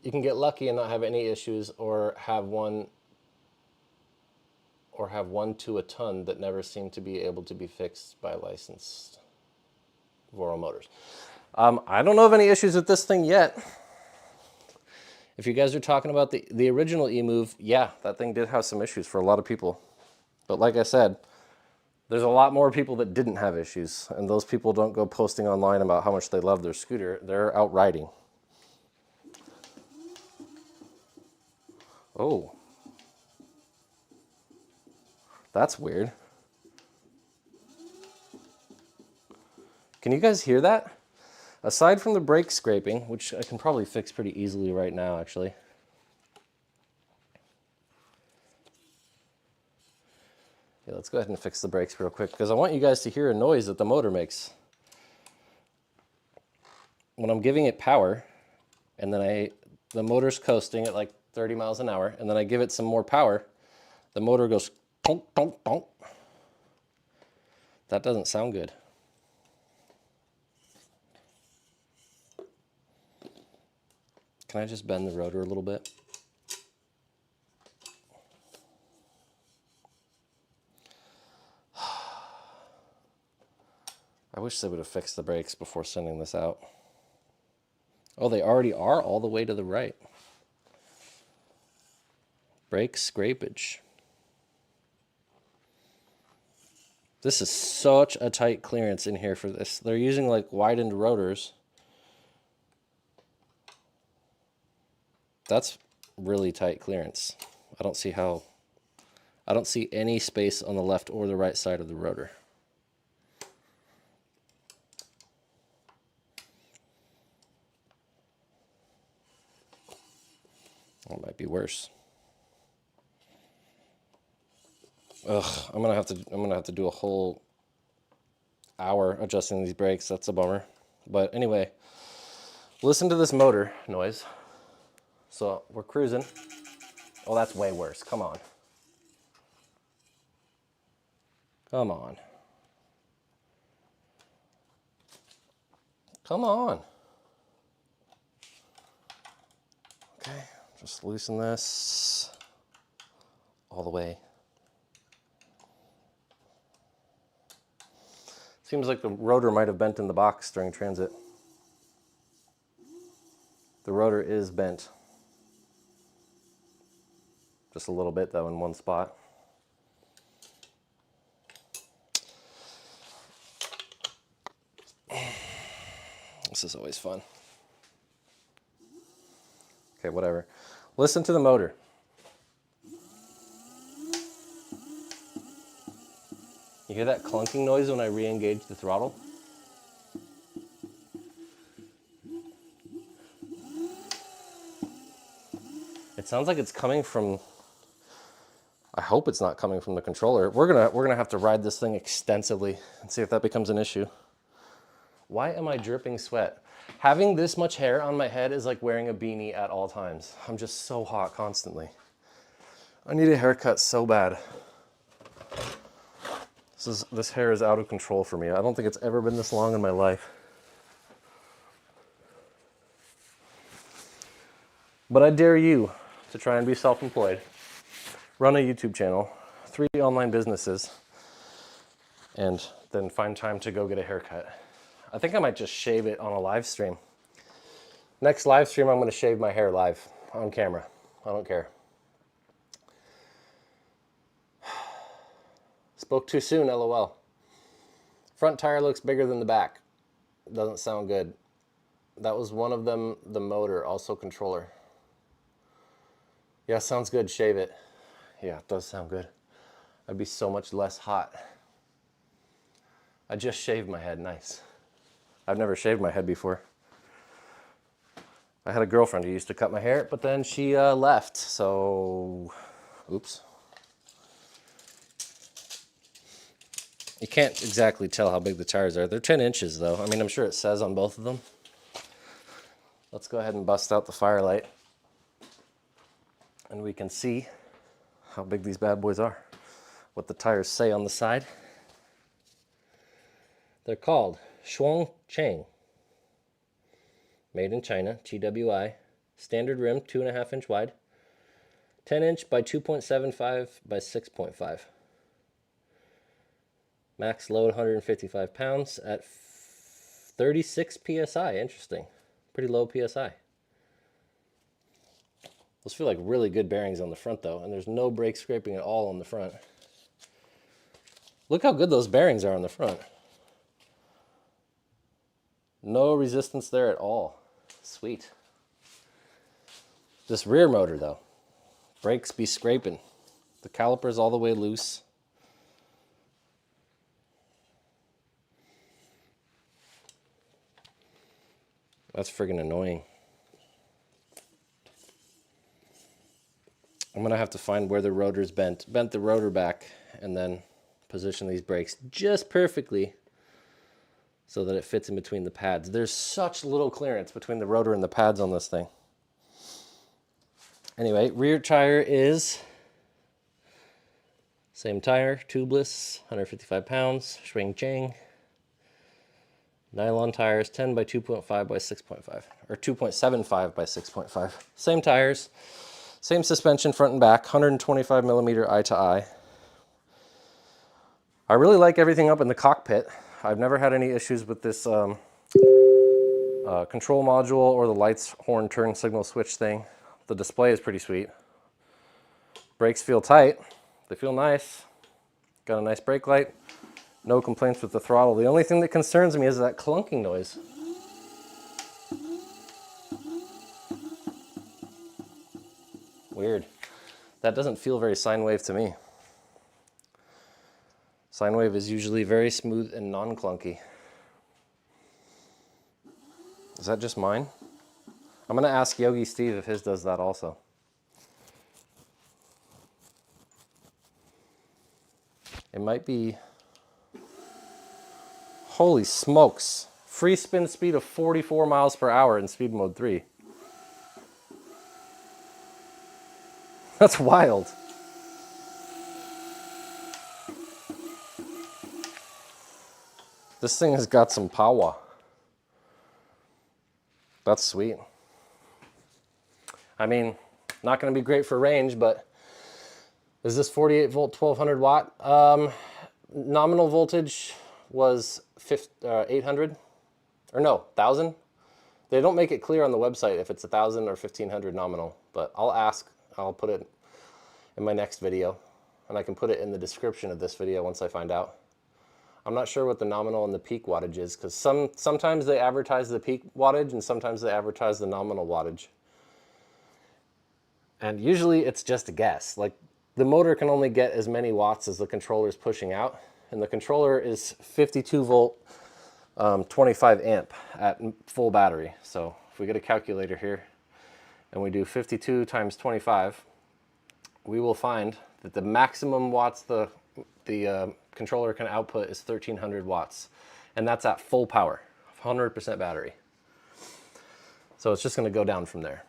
You can get lucky and not have any issues, or have one to a ton that never seem to be able to be fixed by licensed VoroMotors. I don't know of any issues with this thing yet. If you guys are talking about the original Emove, yeah, that thing did have some issues for a lot of people. But like I said, there's a lot more people that didn't have issues, and those people don't go posting online about how much they love their scooter. They're out riding. Oh. That's weird. Can you guys hear that? Aside from the brake scraping, which I can probably fix pretty easily right now, actually. Yeah, let's go ahead and fix the brakes real quick, because I want you guys to hear a noise that the motor makes. When I'm giving it power, and then the motor's coasting at like 30 miles an hour, and then I give it some more power, the motor goes tonk, tonk, tonk. That doesn't sound good. Can I just bend the rotor a little bit? I wish they would have fixed the brakes before sending this out. Oh, they already are all the way to the right. Brake scrapage. This is such a tight clearance in here for this. They're using like widened rotors. That's really tight clearance. I don't see any space on the left or the right side of the rotor. It might be worse. Ugh, I'm gonna have to do a whole hour adjusting these brakes. That's a bummer. But anyway, listen to this motor noise. So we're cruising. Oh, that's way worse. Come on. Come on. Come on. Okay, just loosen this all the way. Seems like the rotor might have bent in the box during transit. The rotor is bent. Just a little bit though in one spot. This is always fun. Okay, whatever. Listen to the motor. You hear that clunking noise when I re-engage the throttle? It sounds like it's coming from, I hope it's not coming from the controller. We're gonna have to ride this thing extensively and see if that becomes an issue. Why am I dripping sweat? Having this much hair on my head is like wearing a beanie at all times. I'm just so hot constantly. I need a haircut so bad. This hair is out of control for me. I don't think it's ever been this long in my life. But I dare you to try and be self-employed. Run a YouTube channel, 3 online businesses, and then find time to go get a haircut. I think I might just shave it on a live stream. Next live stream, I'm going to shave my hair live on camera. I don't care. Spoke too soon, LOL. Front tire looks bigger than the back. Doesn't sound good. That was one of them, the motor, also controller. Yeah, sounds good, shave it. Yeah, it does sound good. I'd be so much less hot. I just shaved my head, nice. I've never shaved my head before. I had a girlfriend who used to cut my hair, but then she left, so, oops. You can't exactly tell how big the tires are. They're 10 inches though. I mean, I'm sure it says on both of them. Let's go ahead and bust out the firelight. And we can see how big these bad boys are. What the tires say on the side. They're called Shuangcheng. Made in China, TWI. Standard rim, 2.5 inch wide. 10 inch by 2.75 by 6.5. Max load 155 pounds at 36 PSI. Interesting. Pretty low PSI. Those feel like really good bearings on the front though, and there's no brake scraping at all on the front. Look how good those bearings are on the front. No resistance there at all. Sweet. This rear motor though, brakes be scraping. The caliper's all the way loose. That's friggin' annoying. I'm gonna have to find where the rotor's bent the rotor back, and then position these brakes just perfectly so that it fits in between the pads. There's such little clearance between the rotor and the pads on this thing. Anyway, rear tire is same tire, tubeless, 155 pounds, Shuangcheng. Nylon tires, 10 by 2.5 by 6.5, or 2.75 by 6.5. Same tires, same suspension front and back, 125 millimeter eye to eye. I really like everything up in the cockpit. I've never had any issues with this control module or the lights, horn, turn signal switch thing. The display is pretty sweet. Brakes feel tight. They feel nice. Got a nice brake light. No complaints with the throttle. The only thing that concerns me is that clunking noise. Weird. That doesn't feel very sine wave to me. Sine wave is usually very smooth and non-clunky. Is that just mine? I'm gonna ask Yogi Steve if his does that also. It might be, holy smokes. Free spin speed of 44 miles per hour in speed mode 3. That's wild. This thing has got some power. That's sweet. I mean, not going to be great for range, but is this 48 volt, 1200 watt? Nominal voltage was 800, or no, 1000. They don't make it clear on the website if it's 1000 or 1500 nominal, but I'll ask. I'll put it in my next video, and I can put it in the description of this video once I find out. I'm not sure what the nominal and the peak wattage is, because sometimes they advertise the peak wattage and sometimes they advertise the nominal wattage. And usually it's just a guess. Like, the motor can only get as many watts as the controller is pushing out, and the controller is 52 volt, 25 amp at full battery. So if we get a calculator here and we do 52 times 25, we will find that the maximum watts the controller can output is 1300 watts, and that's at full power. 100% battery. So it's just going to go down from there.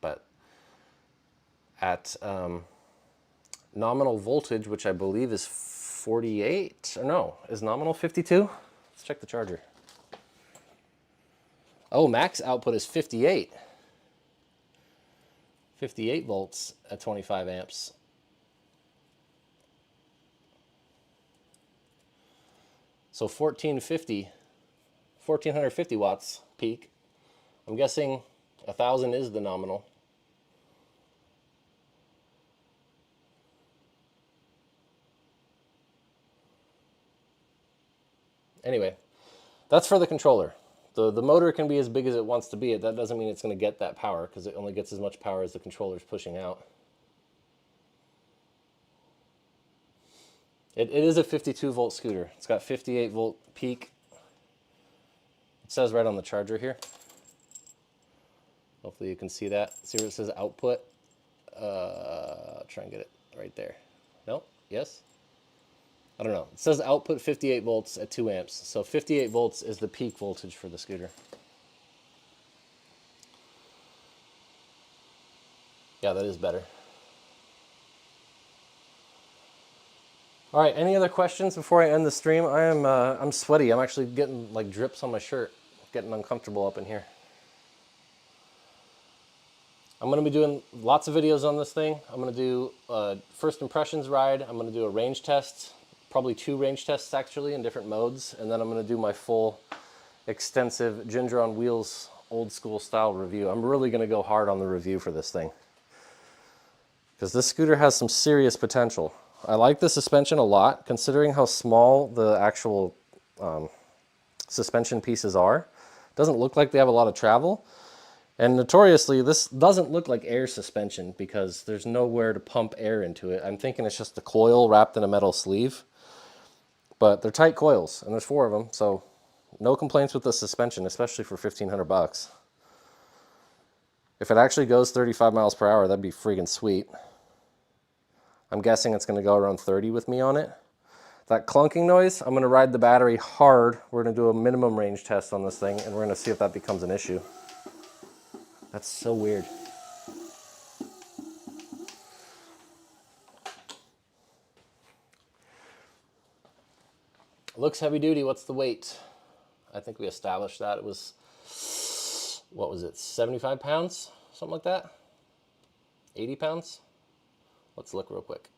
But at nominal voltage, which I believe is 48, or no, is nominal 52? Let's check the charger. Oh, max output is 58. 58 volts at 25 amps. So 1450 watts peak. I'm guessing 1000 is the nominal. Anyway, that's for the controller. The motor can be as big as it wants to be. That doesn't mean it's going to get that power, because it only gets as much power as the controller's pushing out. It is a 52 volt scooter. It's got 58 volt peak. It says right on the charger here. Hopefully you can see that. See where it says output? Try and get it right there. No? Yes? I don't know. It says output 58 volts at 2 amps. So 58 volts is the peak voltage for the scooter. Yeah, that is better. All right, any other questions before I end the stream? I'm sweaty. I'm actually getting like drips on my shirt. Getting uncomfortable up in here. I'm going to be doing lots of videos on this thing. I'm going to do a first impressions ride. I'm going to do a range test, probably 2 range tests actually in different modes. And then I'm going to do my full extensive Ginger on Wheels old school style review. I'm really going to go hard on the review for this thing, because this scooter has some serious potential. I like the suspension a lot, considering how small the actual suspension pieces are. It doesn't look like they have a lot of travel. And notoriously, this doesn't look like air suspension because there's nowhere to pump air into it. I'm thinking it's just the coil wrapped in a metal sleeve. But they're tight coils, and there's 4 of them, so no complaints with the suspension, especially for 1,500 bucks. If it actually goes 35 miles per hour, that'd be freaking sweet. I'm guessing it's going to go around 30 with me on it. That clunking noise, I'm going to ride the battery hard. We're going to do a minimum range test on this thing, and we're going to see if that becomes an issue. That's so weird. Looks heavy duty. What's the weight? I think we established that it was, what was it, 75 pounds? Something like that? 80 pounds? Let's look real quick.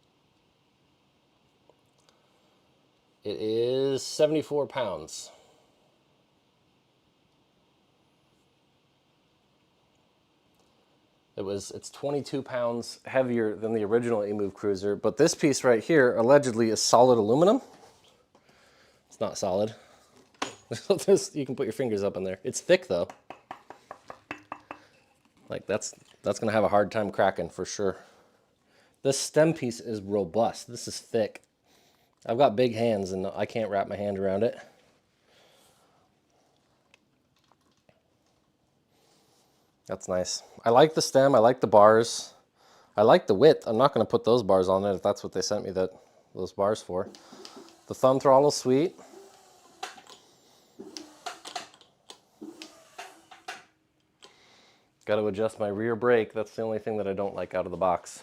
It is 74 pounds. It's 22 pounds heavier than the original Emove Cruiser, but this piece right here allegedly is solid aluminum. It's not solid. You can put your fingers up in there. It's thick though. Like that's gonna have a hard time cracking for sure. This stem piece is robust. This is thick. I've got big hands and I can't wrap my hand around it. That's nice. I like the stem. I like the bars. I like the width. I'm not going to put those bars on it if that's what they sent me those bars for. The thumb throttle, sweet. Got to adjust my rear brake. That's the only thing that I don't like out of the box.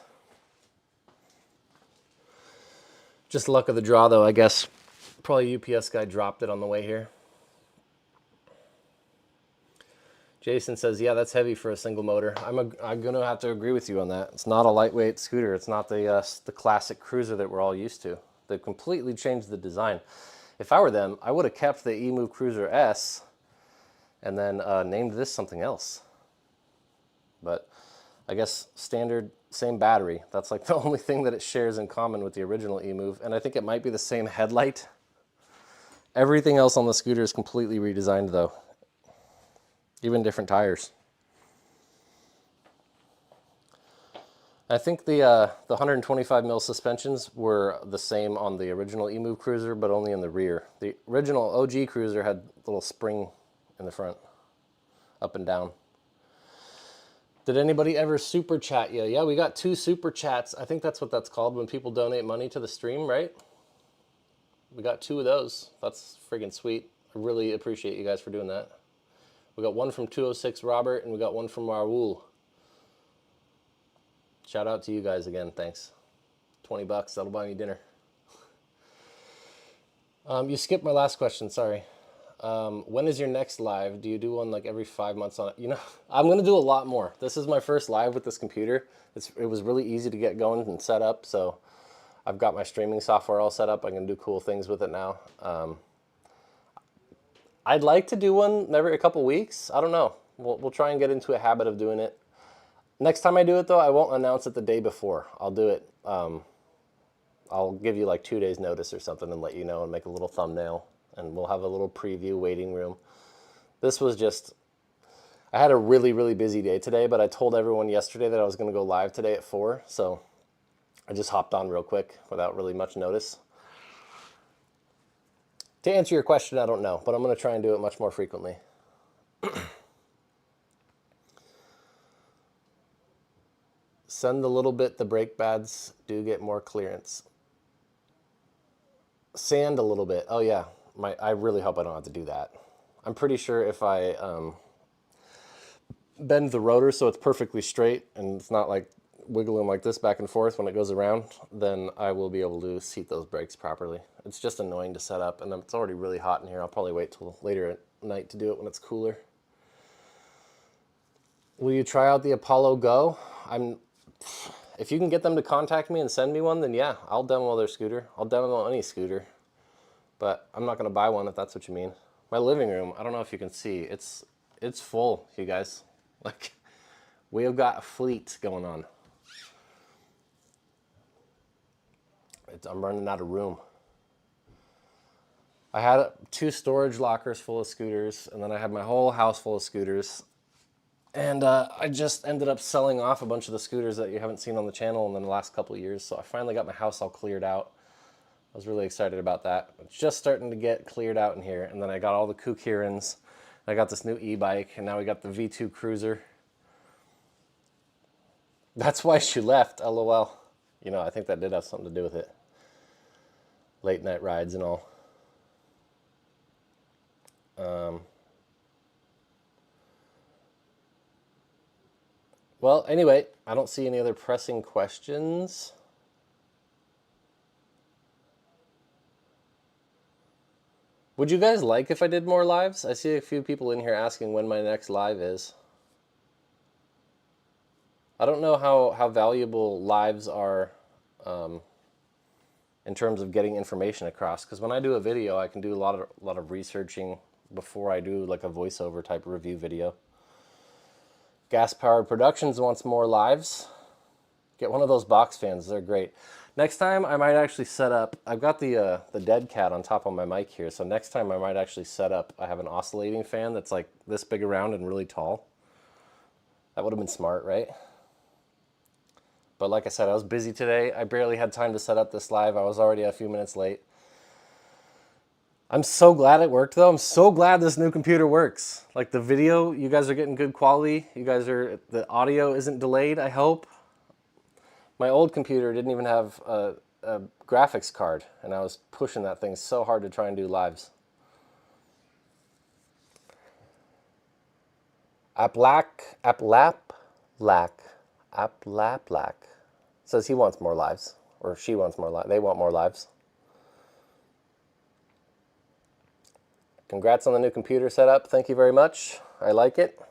Just luck of the draw though, I guess. Probably UPS guy dropped it on the way here. Jason says, yeah, that's heavy for a single motor. I'm going to have to agree with you on that. It's not a lightweight scooter. It's not the classic cruiser that we're all used to. They've completely changed the design. If I were them, I would have kept the Emove Cruiser S and then named this something else. But I guess standard, same battery. That's like the only thing that it shares in common with the original Emove. And I think it might be the same headlight. Everything else on the scooter is completely redesigned though. Even different tires. I think the 125 mil suspensions were the same on the original Emove Cruiser, but only in the rear. The original OG Cruiser had a little spring in the front, up and down. Did anybody ever super chat you? Yeah, we got 2 super chats. I think that's what that's called when people donate money to the stream, right? We got 2 of those. That's friggin' sweet. I really appreciate you guys for doing that. We got one from 206 Robert, and we got one from Raul. Shout out to you guys again. Thanks. $20. That'll buy me dinner. You skipped my last question. Sorry. When is your next live? Do you do one like every 5 months on it? You know, I'm going to do a lot more. This is my first live with this computer. It was really easy to get going and set up. So I've got my streaming software all set up. I can do cool things with it now. I'd like to do one every a couple weeks. I don't know. We'll try and get into a habit of doing it. Next time I do it, though, I won't announce it the day before. I'll do it. I'll give you like 2 days notice or something and let you know and make a little thumbnail. And we'll have a little preview waiting room. This was just, I had a really, really busy day today, but I told everyone yesterday that I was going to go live today at 4. So I just hopped on real quick without really much notice. To answer your question, I don't know, but I'm going to try and do it much more frequently. Send a little bit, the brake pads do get more clearance. Sand a little bit. Oh yeah, I really hope I don't have to do that. I'm pretty sure if I bend the rotor so it's perfectly straight and it's not like wiggling like this back and forth when it goes around, then I will be able to seat those brakes properly. It's just annoying to set up, and it's already really hot in here. I'll probably wait till later at night to do it when it's cooler. Will you try out the Apollo Go? If you can get them to contact me and send me one, then yeah, I'll demo their scooter. I'll demo any scooter, but I'm not gonna buy one if that's what you mean. My living room, I don't know if you can see, it's full, you guys. Like, we have got a fleet going on. I'm running out of room. I had 2 storage lockers full of scooters, and then I had my whole house full of scooters. And I just ended up selling off a bunch of the scooters that you haven't seen on the channel in the last couple of years. So I finally got my house all cleared out. I was really excited about that. It's just starting to get cleared out in here. And then I got all the Kukirans. I got this new e-bike, and now we got the V2 Cruiser. That's why she left, LOL. You know, I think that did have something to do with it. Late night rides and all. Well, anyway, I don't see any other pressing questions. Would you guys like if I did more lives? I see a few people in here asking when my next live is. I don't know how valuable lives are in terms of getting information across, because when I do a video, I can do a lot of researching before I do like a voiceover type review video. Gas Powered Productions wants more lives. Get one of those box fans, they're great. Next time I might actually set up, I've got the dead cat on top of my mic here, so next time I might actually set up, I have an oscillating fan that's like this big around and really tall. That would have been smart, right? But like I said, I was busy today. I barely had time to set up this live. I was already a few minutes late. I'm so glad it worked though. I'm so glad this new computer works. Like the video, you guys are getting good quality. The audio isn't delayed, I hope. My old computer didn't even have a graphics card, and I was pushing that thing so hard to try and do lives. Aplaplack says he wants more lives, or she wants more lives. They want more lives. Congrats on the new computer setup. Thank you very much. I like it.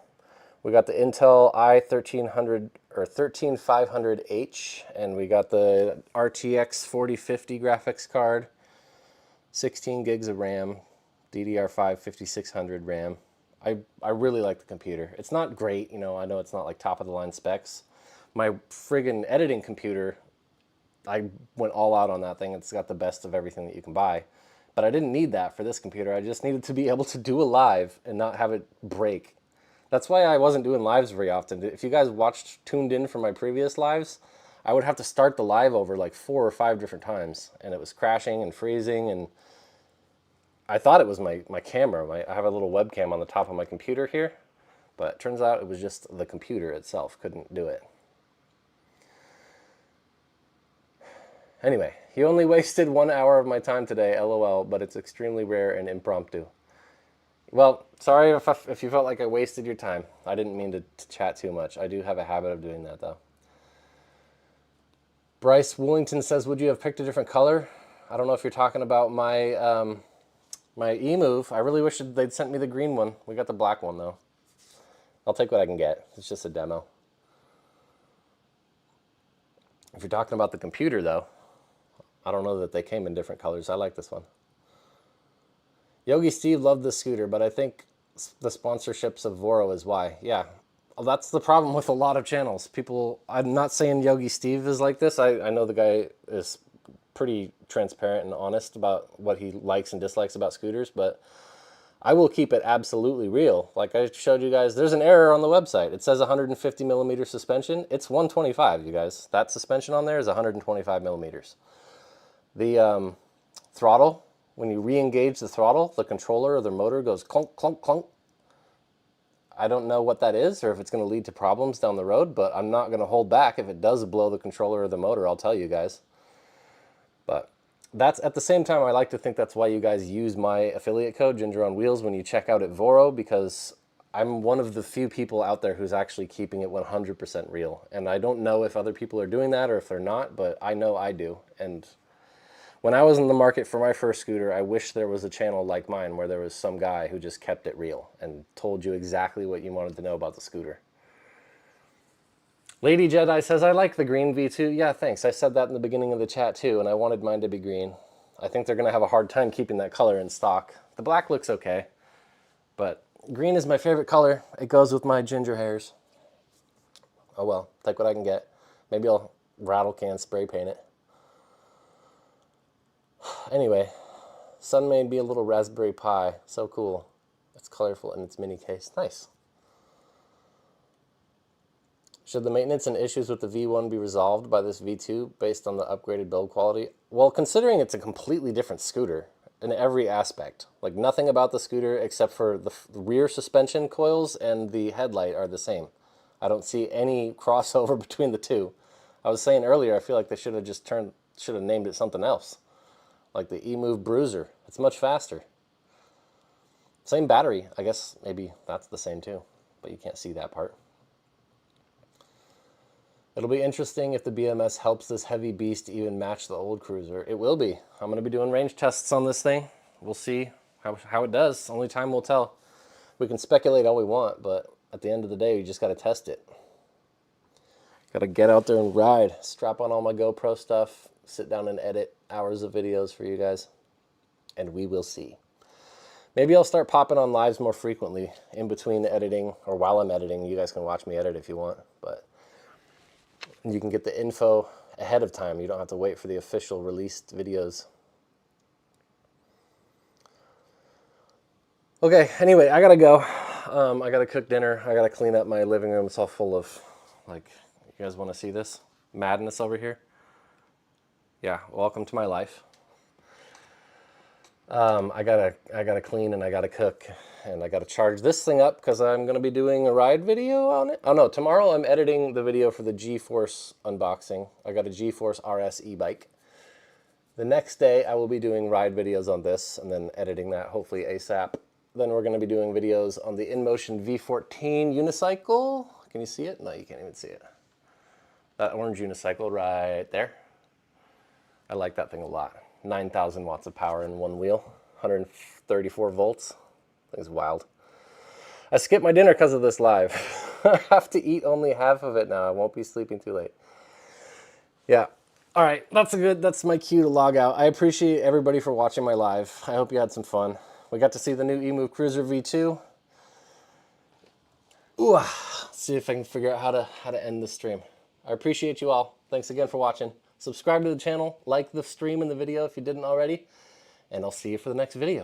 We got the Intel i1300 or 13500H, and we got the RTX 4050 graphics card, 16 gigs of RAM, DDR5 5600 RAM. I really like the computer. It's not great, you know, I know it's not like top of the line specs. My friggin' editing computer, I went all out on that thing. It's got the best of everything that you can buy. But I didn't need that for this computer. I just needed to be able to do a live and not have it break. That's why I wasn't doing lives very often. If you guys tuned in from my previous lives, I would have to start the live over like 4 or 5 different times. And it was crashing and freezing. And I thought it was my camera. I have a little webcam on the top of my computer here. But it turns out it was just the computer itself couldn't do it. Anyway, he only wasted 1 hour of my time today, LOL, but it's extremely rare and impromptu. Well, sorry if you felt like I wasted your time. I didn't mean to chat too much. I do have a habit of doing that, though. Bryce Woolington says, would you have picked a different color? I don't know if you're talking about my my Emove. I really wish they'd sent me the green one. We got the black one, though. I'll take what I can get. It's just a demo. If you're talking about the computer, though, I don't know that they came in different colors. I like this one. Yogi Steve loved the scooter, but I think the sponsorships of Voro is why. Yeah, well, that's the problem with a lot of channels. People, I'm not saying Yogi Steve is like this. I know the guy is pretty transparent and honest about what he likes and dislikes about scooters, but I will keep it absolutely real. Like I showed you guys, there's an error on the website. It says 150 millimeter suspension. It's 125, you guys. That suspension on there is 125 millimeters. The throttle, when you re-engage the throttle, the controller or the motor goes clunk, clunk, clunk. I don't know what that is or if it's going to lead to problems down the road, but I'm not going to hold back. If it does blow the controller or the motor, I'll tell you guys. But that's, at the same time, I like to think that's why you guys use my affiliate code, Ginger on Wheels, when you check out at Voro, because I'm one of the few people out there who's actually keeping it 100% real. And I don't know if other people are doing that or if they're not, but I know I do. And when I was in the market for my first scooter, I wish there was a channel like mine where there was some guy who just kept it real and told you exactly what you wanted to know about the scooter. Lady Jedi says, I like the green V2. Yeah, thanks. I said that in the beginning of the chat too, and I wanted mine to be green. I think they're going to have a hard time keeping that color in stock. The black looks okay, but green is my favorite color. It goes with my ginger hairs. Oh well, take what I can get. Maybe I'll rattle can spray paint it. Anyway, Sunmade be a little Raspberry Pi. So cool. It's colorful in its mini case. Nice. Should the maintenance and issues with the V1 be resolved by this V2 based on the upgraded build quality? Well, considering it's a completely different scooter in every aspect, like nothing about the scooter except for the rear suspension coils and the headlight are the same. I don't see any crossover between the two. I was saying earlier, I feel like they should have named it something else. Like the Emove Bruiser. It's much faster. Same battery. I guess maybe that's the same too, but you can't see that part. It'll be interesting if the BMS helps this heavy beast even match the old cruiser. It will be. I'm going to be doing range tests on this thing. We'll see how it does. Only time will tell. We can speculate all we want, but at the end of the day, you just got to test it. Got to get out there and ride. Strap on all my GoPro stuff. Sit down and edit hours of videos for you guys. And we will see. Maybe I'll start popping on lives more frequently in between editing or while I'm editing. You guys can watch me edit if you want, but you can get the info ahead of time. You don't have to wait for the official released videos. Okay, anyway, I gotta go. I gotta cook dinner. I gotta clean up my living room. It's all full of, like, you guys want to see this madness over here? Yeah, welcome to my life. I gotta clean and I gotta cook and I gotta charge this thing up because I'm gonna be doing a ride video on it. Oh no, tomorrow I'm editing the video for the G-Force unboxing. I got a G-Force RS e-bike. The next day I will be doing ride videos on this and then editing that hopefully ASAP. Then we're gonna be doing videos on the InMotion V14 unicycle. Can you see it? No, you can't even see it. That orange unicycle right there. I like that thing a lot. 9,000 watts of power in one wheel, 134 volts. Thing's wild. I skipped my dinner because of this live. I have to eat only half of it now. I won't be sleeping too late. Yeah. All right. That's my cue to log out. I appreciate everybody for watching my live. I hope you had some fun. We got to see the new Emove Cruiser V2. Ooh, let's see if I can figure out how to end the stream. I appreciate you all. Thanks again for watching. Subscribe to the channel, like the stream and the video if you didn't already, and I'll see you for the next video.